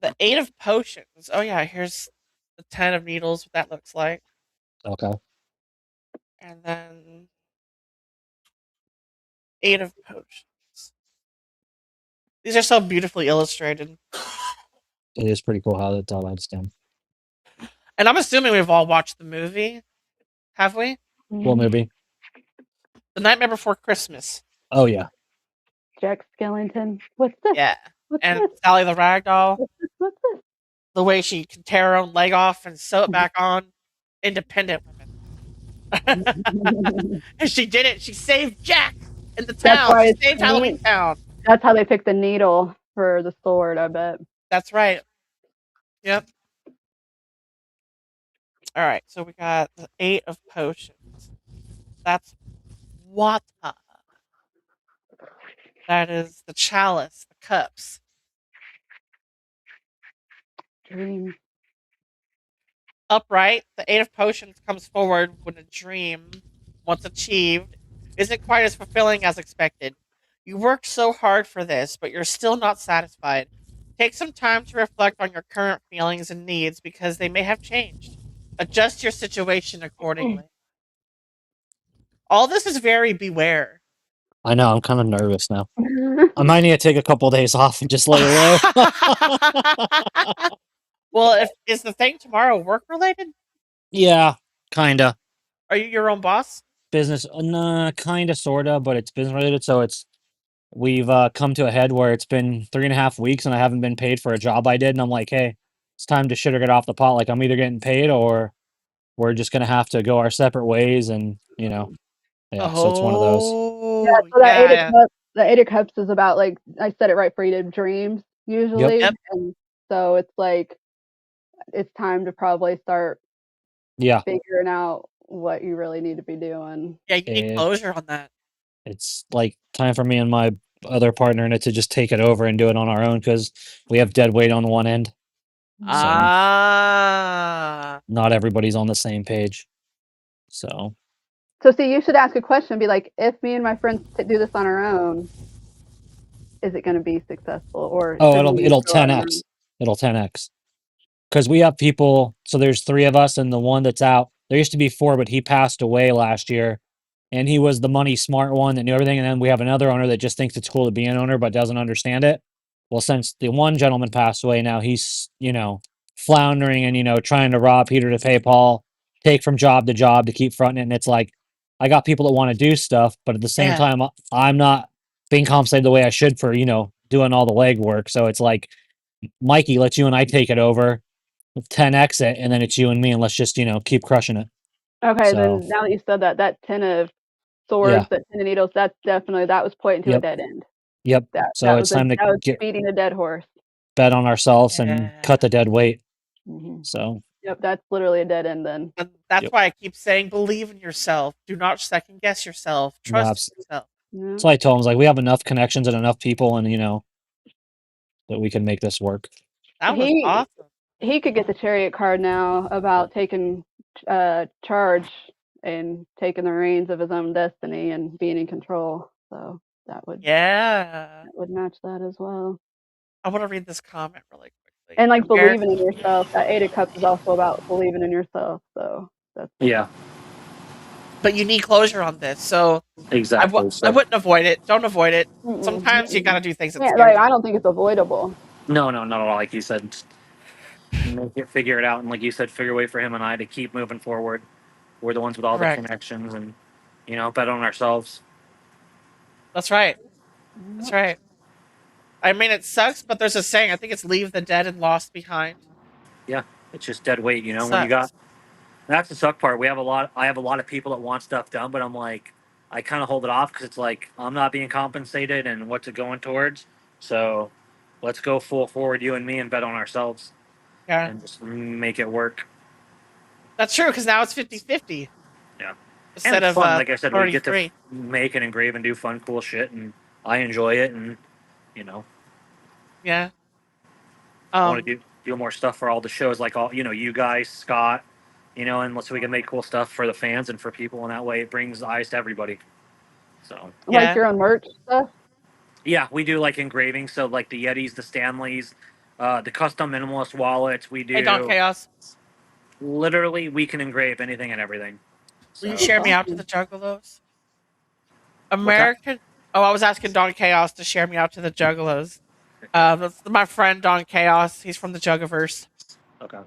The 8 of potions. Oh, yeah. Here's the 10 of needles, what that looks like. okay. And then 8 of potions. These are so beautifully illustrated. It is pretty cool how that's all that's done. And I'm assuming we've all watched the movie. Have we? Well, maybe. The Nightmare Before Christmas. Oh yeah. Jack Skellington. What's this? Yeah. What's And this? Sally the Ragdoll. What's this? What's this? The way she can tear her own leg off and sew it back on. Independent women. And she did it. She saved Jack in the That's town. why She it's saved Halloween neat. Town. That's how they picked the needle for the sword, I bet. That's right. Yep. All right. So we got the 8 of potions. That's water. That is the chalice, the cups. Dream. Upright, the 8 of potions comes forward when a dream, once achieved, isn't quite as fulfilling as expected. You worked so hard for this, but you're still not satisfied. Take some time to reflect on your current feelings and needs because they may have changed. Adjust your situation accordingly. All this is very beware. I know. I'm kind of nervous now. I might need to take a couple days off and just lay low. Well, if is the thing tomorrow work related? Yeah, kinda. Are you your own boss? Business, nah, kinda, sorta, but it's business related. So we've come to a head where it's been 3.5 weeks and I haven't been paid for a job I did, and I'm like, hey, it's time to shit or get off the pot. Like I'm either getting paid or we're just gonna have to go our separate ways, and yeah. So it's one of those. Yeah, Oh, so that yeah. the Eight of Cups is about like I said it right for you to dreams Yep. usually, Yep. and so it's like it's time to probably start Yeah. figuring out what you really need to be doing. Yeah, you need It, closure on that. it's like time for me and my other partner in it to just take it over and do it on our own because we have dead weight on one end. So Ah. not everybody's on the same page. So So see, you should ask a question, be like, if me and my friends do this on our own, is it going to be successful, or oh, should it'll we it'll go our own? 10x. It'll 10x. Because we have people, so there's three of us, and the one that's out. There used to be four, but he passed away last year, and he was the money smart one that knew everything. And then we have another owner that just thinks it's cool to be an owner but doesn't understand it. Well, since the one gentleman passed away, now he's floundering and trying to rob Peter to pay Paul, take from job to job to keep fronting it. And it's like I got people that want to do stuff, but at the same Yeah. time, I'm not being compensated the way I should for doing all the legwork. So it's like Mikey, let you and I take it over 10x it, and then it's you and me, and let's just keep crushing it. Okay, So then now that you said that, that Ten of yeah, Swords, that Ten of Needles, that was pointing to a yep, dead end. yep. So it's time to That was get beating a dead horse. bet on ourselves and cut Yeah. the dead weight. Hmm. So Yep, that's literally a dead end then. And that's yep, why I keep saying believe in yourself. Do not second guess yourself. no, Trust in yourself. Yeah. so I told him, I was like, we have enough connections and enough people, and that we can make this work. That was He awesome. he could get the chariot card now about taking charge and taking the reins of his own destiny and being in control. So that Yeah. match that as well. I want to read this comment really quickly. And like America, believing in yourself. That Eight of Cups is also about believing in yourself. So that's Yeah, but you need closure on this. So exactly. I So wouldn't avoid it. Don't avoid it. mm-mm, Sometimes you got to do things that yeah, scares like I you. don't think it's avoidable. no, not at all. Like you said, just make it, figure it out, and like you said, figure a way for him and I to keep moving forward. We're the ones with all the Correct. connections, and bet on ourselves. That's right. That's Yep. right. I mean, it sucks, but there's a saying. I think it's "leave the dead and lost behind." Yeah, it's just dead weight. It When you got sucks. that's the suck part. I have a lot of people that want stuff done, but I'm like, I kind of hold it off because it's like I'm not being compensated, and what's it going towards? So, let's go full forward, you and me, and bet on ourselves, Yeah, and just make it work. that's true. Because now it's 50-50 Yeah, and instead it's of fun. Like I said, we get to 33. make and engrave and do fun, cool shit, and I enjoy it, and you know, Yeah. I want to Um. do more stuff for all the shows, like all you guys, Scott, and so we can make cool stuff for the fans and for people, and that way it brings eyes to everybody. So Like Yeah. your own merch stuff. yeah, we do like engraving, so like the Yetis, the Stanleys, the custom minimalist wallets. We Hey, Don do Chaos, literally we can engrave anything and everything. will you So That's share me out to the awesome. Juggalos? what's that? American. Oh, I was asking Don Chaos to share me out to the Juggalos. That's my friend Don Chaos. He's from the Juggaverse. Okay.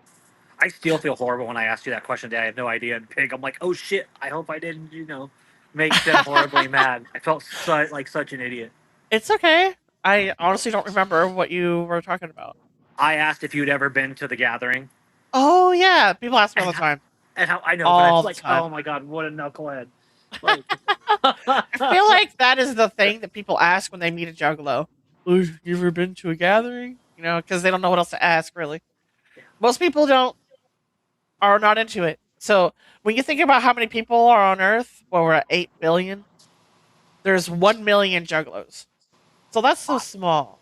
I still feel horrible when I asked you that question today. I have no idea. And Pig, I'm like, oh shit. I hope I didn't, make Jen horribly mad. I felt like such an idiot. It's okay. I honestly don't remember what you were talking about. I asked if you'd ever been to the gathering, Oh yeah, people ask me all and the time. how I know, but I All was the like, time. oh my god, what a knucklehead. Like, I feel like that is the thing that people ask when they meet a juggalo. "Oh, you ever been to a gathering? Because they don't know what else to ask, really. Most people are not into it. So when you think about how many people are on Earth, well, we're at 8 billion. There's 1 million juggalos. So that's so small.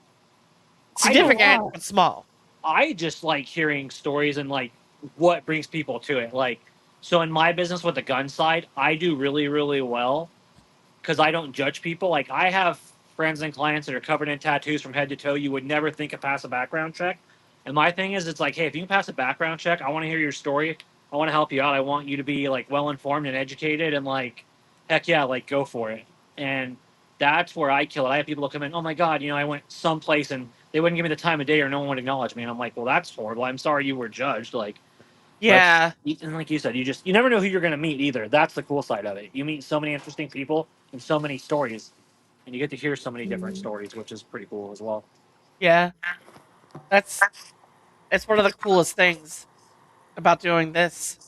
I That's a don't Significant, lot. but small. I just like hearing stories and like what brings people to it. Like, so in my business with the gun side, I do really, really well because I don't judge people. Like, I have friends and clients that are covered in tattoos from head to toe. You would never think to pass a background check. And my thing is, it's like, hey, if you can pass a background check, I want to hear your story. I want to help you out. I want you to be like well informed and educated and like, heck yeah, like go for it. And that's where I kill it. I have people come in, oh my God, I went someplace and they wouldn't give me the time of day or no one would acknowledge me. And I'm like, well, that's horrible. I'm sorry you were judged. Like, let's, Yeah, and like you said, you never know who you're going to meet either. That's the cool side of it. You meet so many interesting people and so many stories, and you get to hear so many different Mhm. stories, which is pretty cool as well. yeah. That's it's one of the coolest things about doing this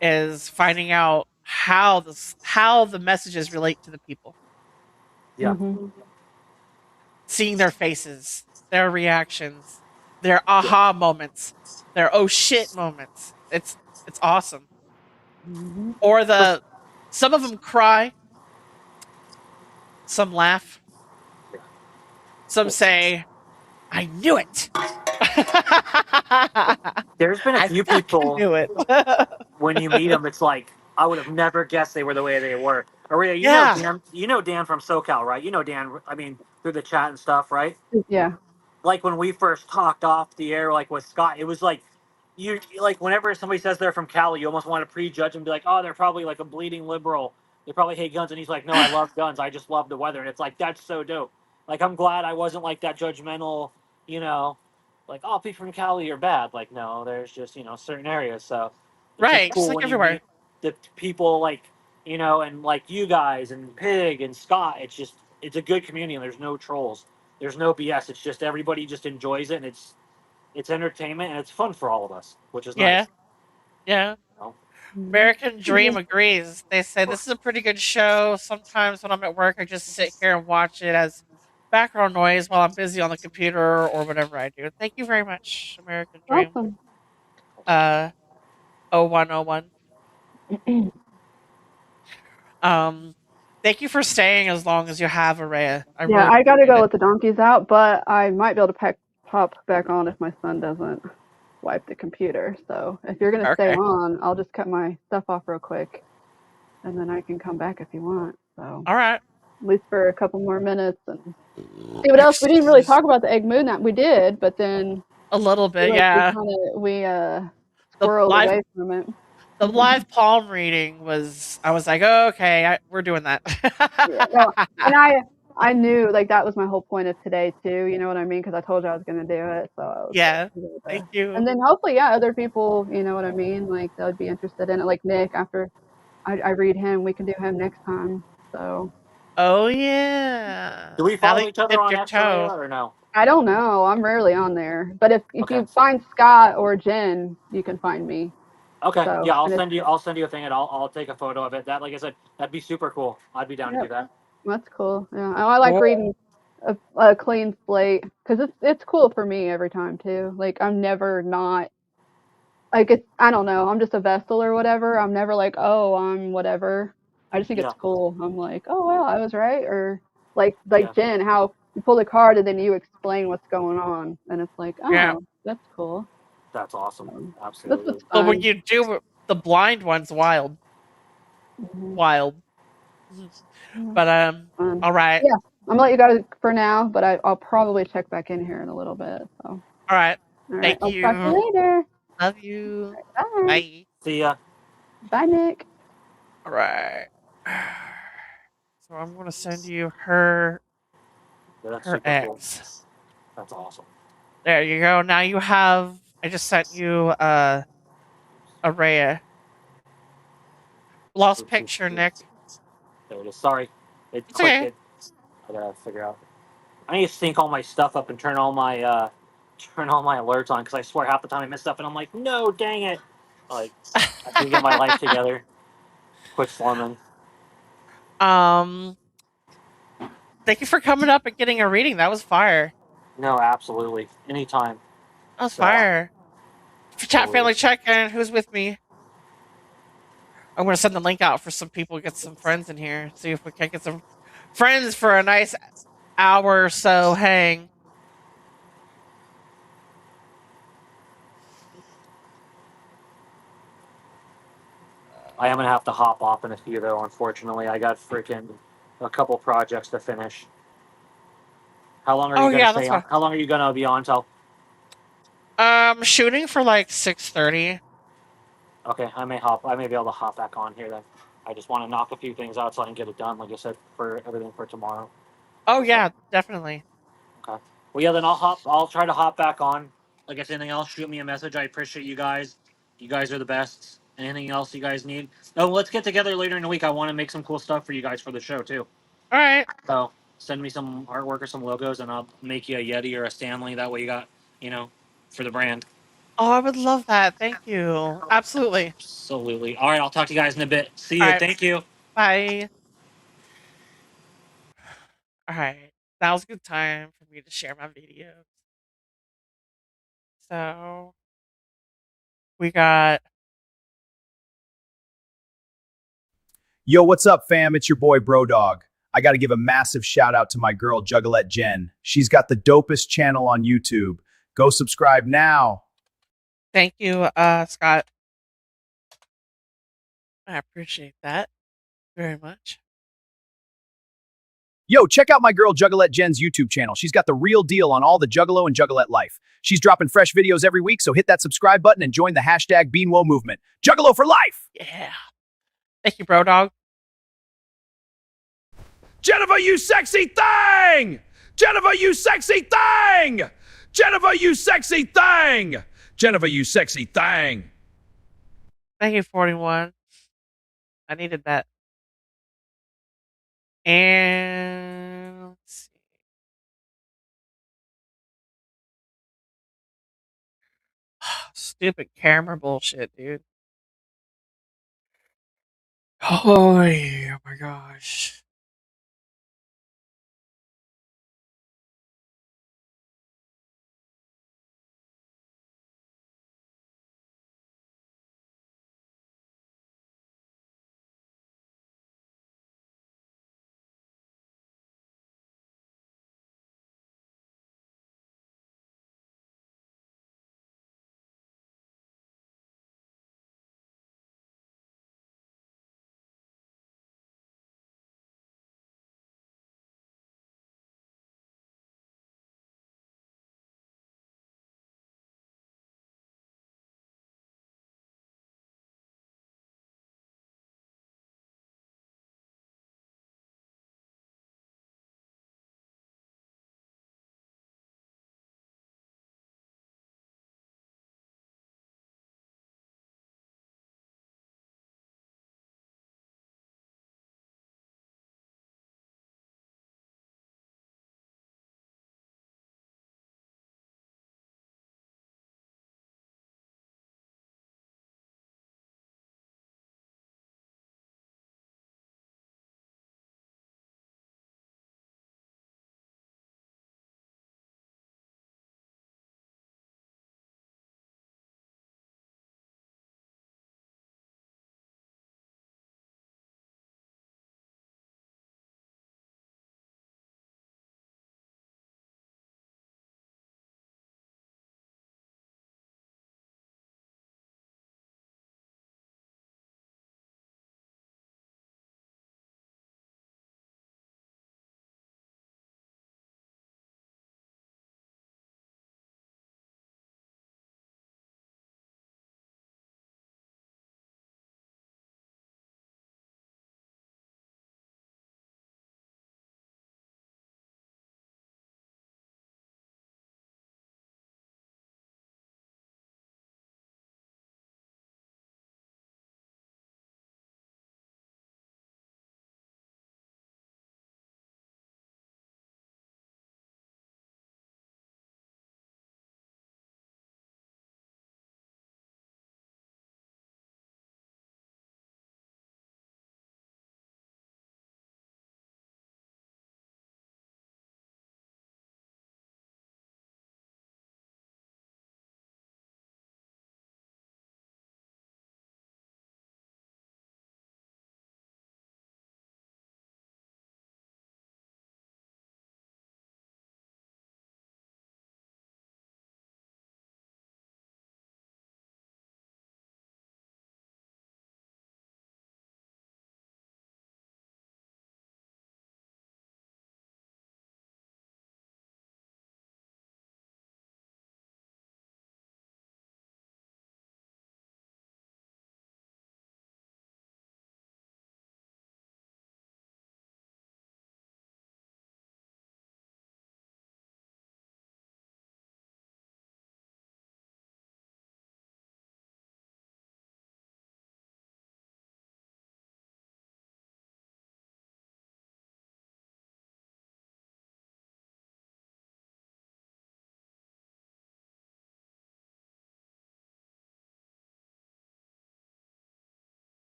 is finding out how the messages relate to the people, Yeah. Mhm. seeing their faces, their reactions, their aha moments, their oh shit moments. It's awesome. Mhm. Or some of them cry, some laugh, some say, "I knew it." There's been a I few fucking people knew it. when you meet them, it's like I would have never guessed they were the way they were. Aria, Yeah, Dan from SoCal, right? You know Dan. I mean, through the chat and stuff, right? Yeah. Like when we first talked off the air, like with Scott, it was like you like whenever somebody says they're from Cali, you almost want to prejudge and be like, oh, they're probably like a bleeding liberal. They probably hate guns, and he's like, no, I love guns. I just love the weather, and it's like that's so dope. Like I'm glad I wasn't like that judgmental, you know, like oh, people from Cali are bad. Like no, there's just certain areas. So it's just right. Just cool like when you everywhere. meet the people like and like you guys and Pig and Scott. It's a good community, and there's no trolls. There's no BS. It's just everybody just enjoys it, and it's entertainment and it's fun for all of us, which is nice. Yeah, yeah. You know? Mhm. American Dream agrees. They say this is a pretty good show. Sometimes when I'm at work, I just sit here and watch it as background noise while I'm busy on the computer or whatever I do. Thank you very much, American Dream. Awesome. Uh, 0101. Um, thank you for staying as long as you have, Araya. I Yeah, really I gotta appreciate go it. let the donkeys out, but I might be able to pop back on if my son doesn't. wipe the computer. So if you're gonna stay Okay. on, I'll just cut my stuff off real quick, and then I can come back if you want. So All right. at least for a couple more minutes and see what else. We didn't really talk about the egg moon that we did, but then A little I feel bit, like yeah. we The squirreled live away from it. the live palm reading was. I was like, oh, okay, we're doing that. Yeah, no, and I knew like that was my whole point of today too. You know what I mean? Because I told you I was gonna do it, so I was like, Yeah. I'm Thank and you. then hopefully, yeah, other people, you know what I mean? Like they would be interested in it. Like Nick, after I read him, we can do him next time. So Oh Do yeah. we Now that follow you each other dipped on your X, Araya, toe. or no? I don't know. I'm rarely on there, but if Okay. you find Scott or Jen, you can find me. Okay. So Yeah, I'll and it's send you. I'll send you a thing, and I'll take a photo of it. That, like I said, that'd be super cool. I'd be down to yep, do that. that's cool. Yeah, I like Cool. reading a clean slate because it's cool for me every time too. Like I'm never not like it's I don't know, I'm just a vessel or whatever. I'm never like, oh, I'm whatever. I just think Yeah. it's cool. I'm like, oh well, I was right. Or like Yeah. Jen, how you pull the card and then you explain what's going on, and it's like, Yeah. oh, that's cool. That's awesome. So, this was Absolutely. But when fun. you do the blind one's wild. Hmm. Wild. Yeah, But fun. all right. Yeah, I'm gonna let you go for now, but I'll probably check back in here in a little bit. So, all All right. right, Thank I'll talk to you. you later. Love you. Bye. Bye. See ya. Bye, Nick. All right. So I'm gonna send you her Yeah, that's her super cool. ex. That's awesome. There you go. Now you have. I just sent you Araya. Lost Oops, oops, picture, Nick. oops. There it is. Sorry, it It's clicked okay. it. I gotta figure out. I need to sync all my stuff up and turn all my alerts on because I swear half the time I miss stuff and I'm like, no, dang it. Like I need to get my life together. Quit slumming. um. Thank you for coming up and getting a reading. That was fire. No, absolutely. Anytime. That was So fire. For chat totally. family check in. Who's with me? I'm gonna send the link out for some people. Get some friends in here. See if we can get some friends for a nice hour or so hang. I am gonna have to hop off in a few though, unfortunately. I got freaking a couple projects to finish. How long are Oh you gonna yeah, stay that's on? fine. How long are you gonna be on till? Shooting for like 6:30. Okay, I may be able to hop back on here then. I just want to knock a few things out so I can get it done, like I said, for everything for tomorrow. Oh So yeah, definitely. okay. Well yeah, then I'll try to hop back on. Like I said, anything else, shoot me a message. I appreciate you guys. You guys are the best. Anything else you guys need? Oh, let's get together later in the week. I want to make some cool stuff for you guys for the show too. All right. So send me some artwork or some logos, and I'll make you a Yeti or a Stanley. That way you got, you know, for the brand. Oh, I would love that. Thank you. Absolutely. Absolutely. All right, I'll talk to you guys in a bit. See All you. right. Thank you. Bye. All right. That was a good time for me to share my videos. So we got. Yo, what's up, fam? It's your boy, Bro Dog. I got to give a massive shout out to my girl, Juggalette Jen. She's got the dopest channel on YouTube. Go subscribe now. Thank you, Scott. I appreciate that very much. Yo, check out my girl, Juggalette Jen's YouTube channel. She's got the real deal on all the Juggalo and Juggalette life. She's dropping fresh videos every week, so hit that subscribe button and join the hashtag Beanwo movement. Juggalo for life! Yeah. Thank you, bro dog. Jennifer, you sexy thing! Jennifer, you sexy thing! Jennifer, you sexy thing! Jennifer, you sexy thing! Thank you, 41. I needed that. And let's see. Stupid camera bullshit, dude. Oh, yeah, oh my gosh.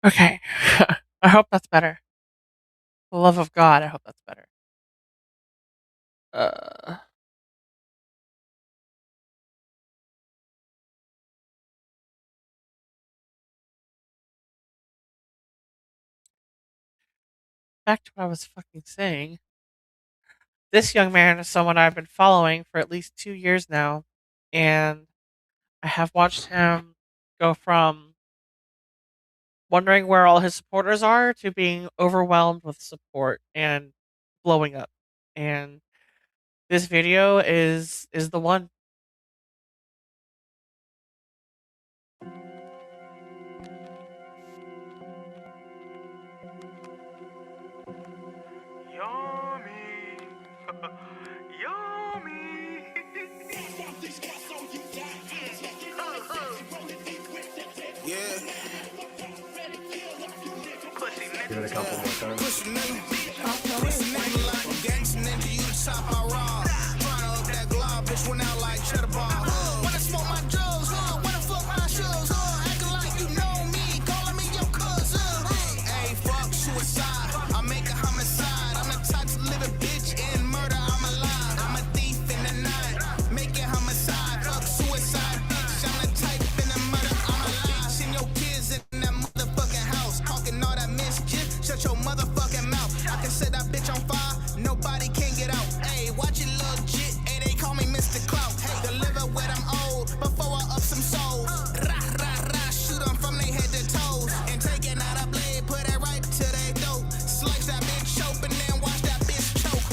Okay. I hope that's better. For the love of God, I hope that's better. Uh, Back to what I was fucking saying. This young man is someone I've been following for at least 2 years now, and I have watched him go from wondering where all his supporters are to being overwhelmed with support and blowing up. And this video is the one. Give it a couple more times. Shut your motherfucking mouth. I can set that bitch on fire. Nobody can get out. Hey, watch it legit. Hey, they call me Mr. Clout. Hey, deliver when I'm old before I up some souls. Rah, rah, rah. Shoot them from their head to toes. And taking out a blade, put it right to their throat. Slice that bitch open and watch that bitch choke.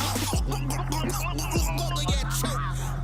Yeah, choke.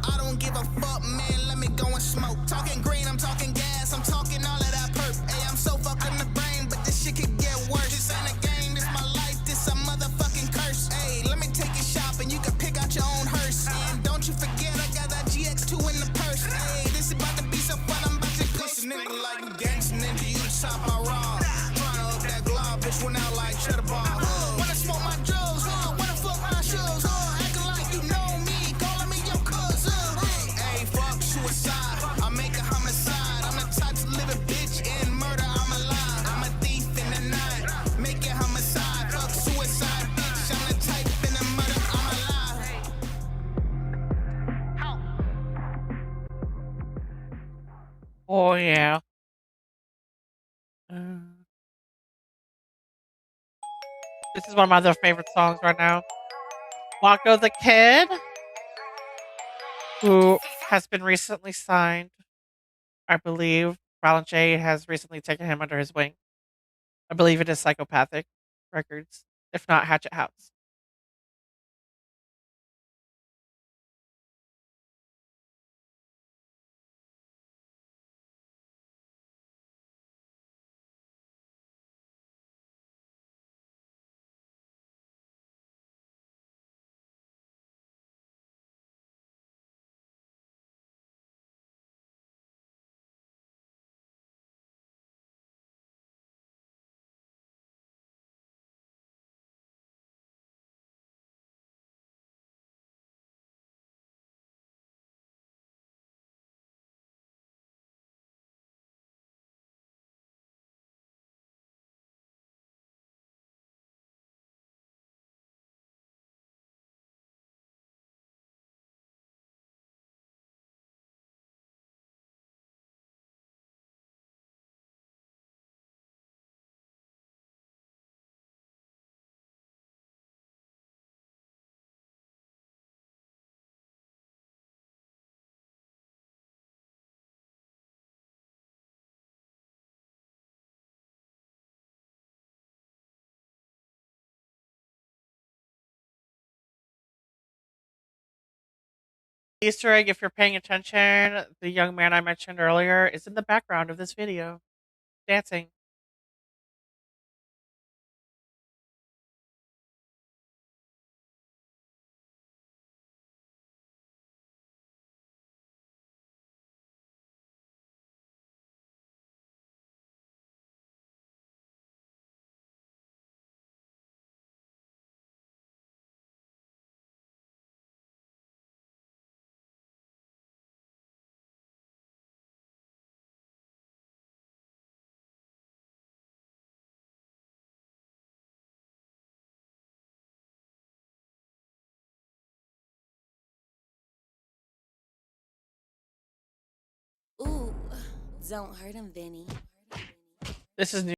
I don't give a fuck, man. Let me go and smoke. Talking green, I'm talking gas. I'm talking all of that perp. Hey, I'm so fucking the brain, but this shit could get worse. This ain't a game, this my life, this a motherfucking curse. Hey, let me take you shopping, you can pick out your own hearse. And don't you forget, I got that GX2 in the purse. Hey, this is about to be so fun, I'm about to go. This nigga like you gangsta ninja, you the top I raw. Tryna up that glob, bitch went out like cheddar bar. Wanna smoke my drugs, wanna fuck my shoes, acting like you know me, calling me your cousin. Hey, fuck suicide, I make a homicide. I'm the type to live a bitch in murder, I'm alive. I'm a thief in the night, make it homicide. Fuck suicide, bitch, I'm the type in the murder, I'm alive. Oh yeah. This is one of my other favorite songs right now. Wako the Kid, who has been recently signed. I believe Violent J has recently taken him under his wing. I believe it is Psychopathic Records, if not Hatchet House. Easter egg, if you're paying attention, the young man I mentioned earlier is in the background of this video, dancing. Don't hurt him, Vinny. This is new.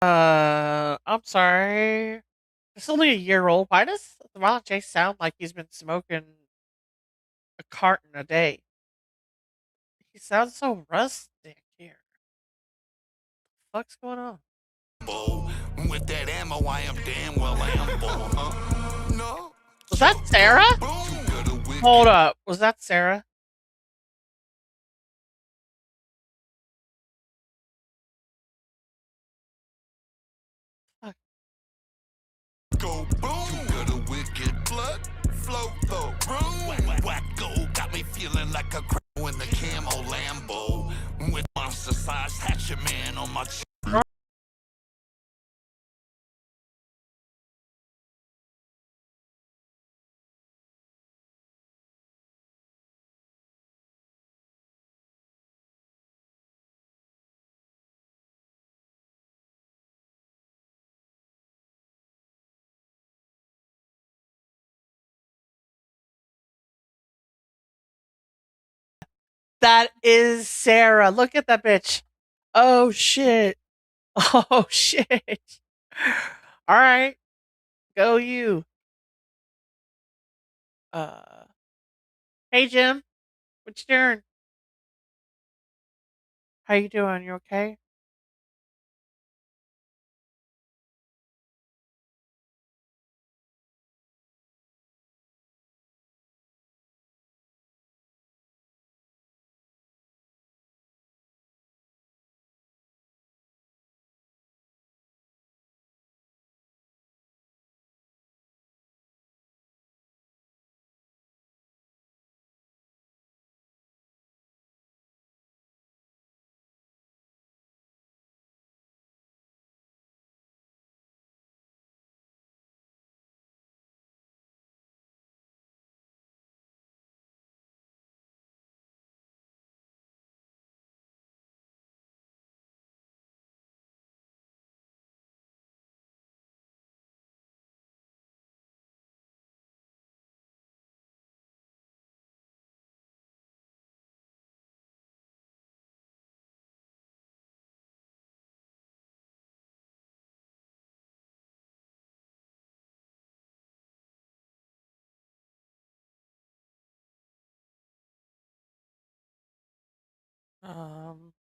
I'm sorry. It's only a year old. Why does the Violent J sound like he's been smoking a carton a day? He sounds so rustic here. What's going on? With that ammo, I am damn well ambo, huh? No. Was that Sarah? Hold up. Was that Sarah? Fuck. Go boom. Too good a wicked blood flow though. Wacko got me feeling like a crow in the camo Lambo. With monster size hatchet man on my That is Sarah. Look at that bitch. Oh shit. Oh shit. All right. Go you. Uh Hey Jim. What you doing? How you doing? You okay? Um,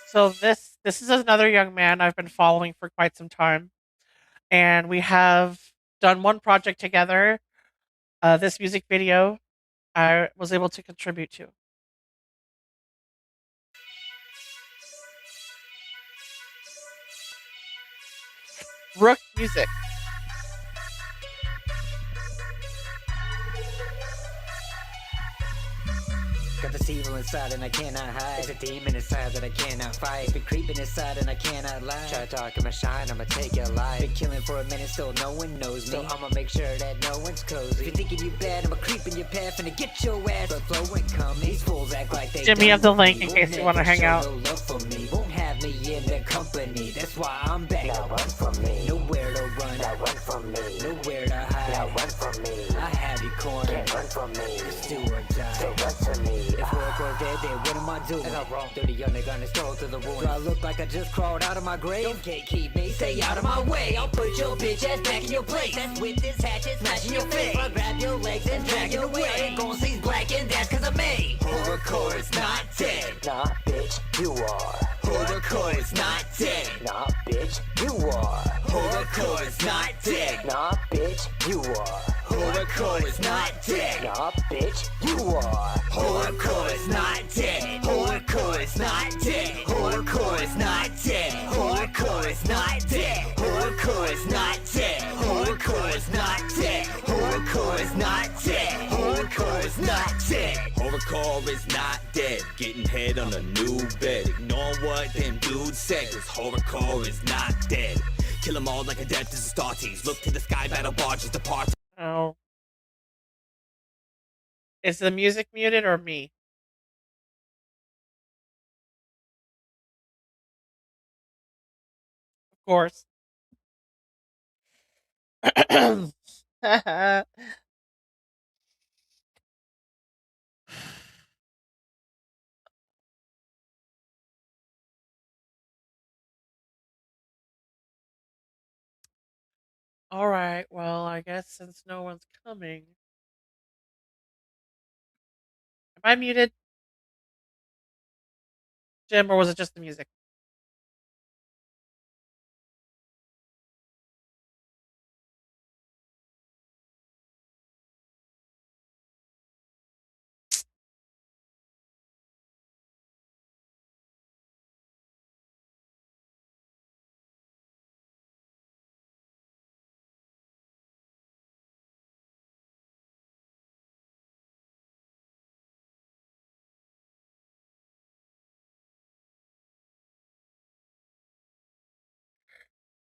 so this is another young man I've been following for quite some time, and we have done one project together. This music video I was able to contribute to. Rook music. Got this evil inside and I cannot hide. It's a demon inside that I cannot fight. It's been creeping inside and I cannot lie. Try to darken my shine, I'ma take your life. Been killing for a minute, still no one knows me. So I'ma make sure that no one's cozy. If you're thinking you bad, I'ma creep in your path and get your ass. But flowing coming. These fools act like they Jimmy, have the link in case you want to hang out. Love for me. Won't have me in their company. That's why I'm back. Now run from me. Nowhere to run. Now run from me. Nowhere to hide. Now run from me. I have you cornered. Can't run from me. Just do or die. So run to me. If hardcore dead, then what am I doing? I got wrong. Dirty young nigga, and stroll through the ruins. Do I look like I just crawled out of my grave? Don't gatekeep me. Stay out of my way. I'll put your bitch ass back in your place. That's with this hatchet smashing your face. I'll grab your legs and drag it away. Gon' see black and that's cause I'm made. Horrorcore is not dead. Nah, bitch, you are. Horrorcore is not dead. Nah, bitch, you are. Horrorcore is not dead. Nah, bitch, you are. Horrorcore is not dead. Nah, bitch, you are. Horrorcore is not dead. Horrorcore is not dead. Horrorcore is not dead. Horrorcore is not dead. Horrorcore is not dead. Horrorcore is not dead. Horrorcore is not dead. Horrorcore is not dead. Horrorcore is not dead. Getting head on a new bed. Ignore what them dudes said, cause horrorcore is not dead. Kill them all like a death is a star tease. Look to the sky, battle barges depart. Oh. Is the music muted or me? Of course. All right. Well, I guess since no one's coming, am I muted, Jim, or was it just the music?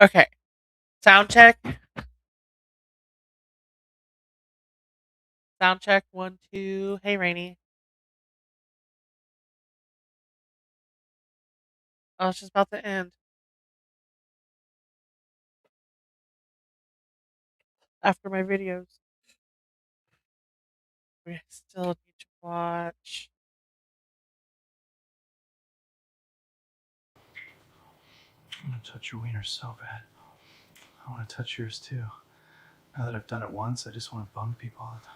Okay. Sound check. Sound check. 1, 2. Hey, Rainy. Oh, it's just about to end. After my videos. We still need to watch. I want to touch your wiener so bad. I want to touch yours too. Now that I've done it once, I just want to bung people all the time.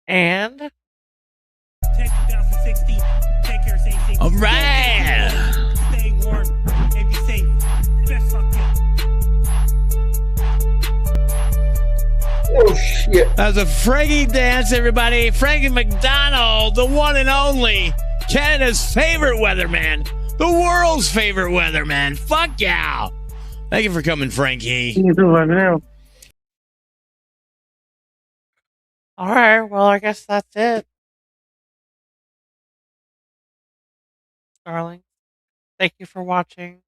And 2016. Take care, stay safe. All right. Stay warm and be safe. Best luck, kid. Oh shit. That was a Frankie dance, everybody. Frankie McDonald, the one and only Canada's favorite weatherman, the world's favorite weatherman. Fuck yeah. Thank you for coming, Frankie. all right. Well, I guess that's it, darling. Thank you for watching.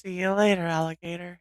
See you later, alligator.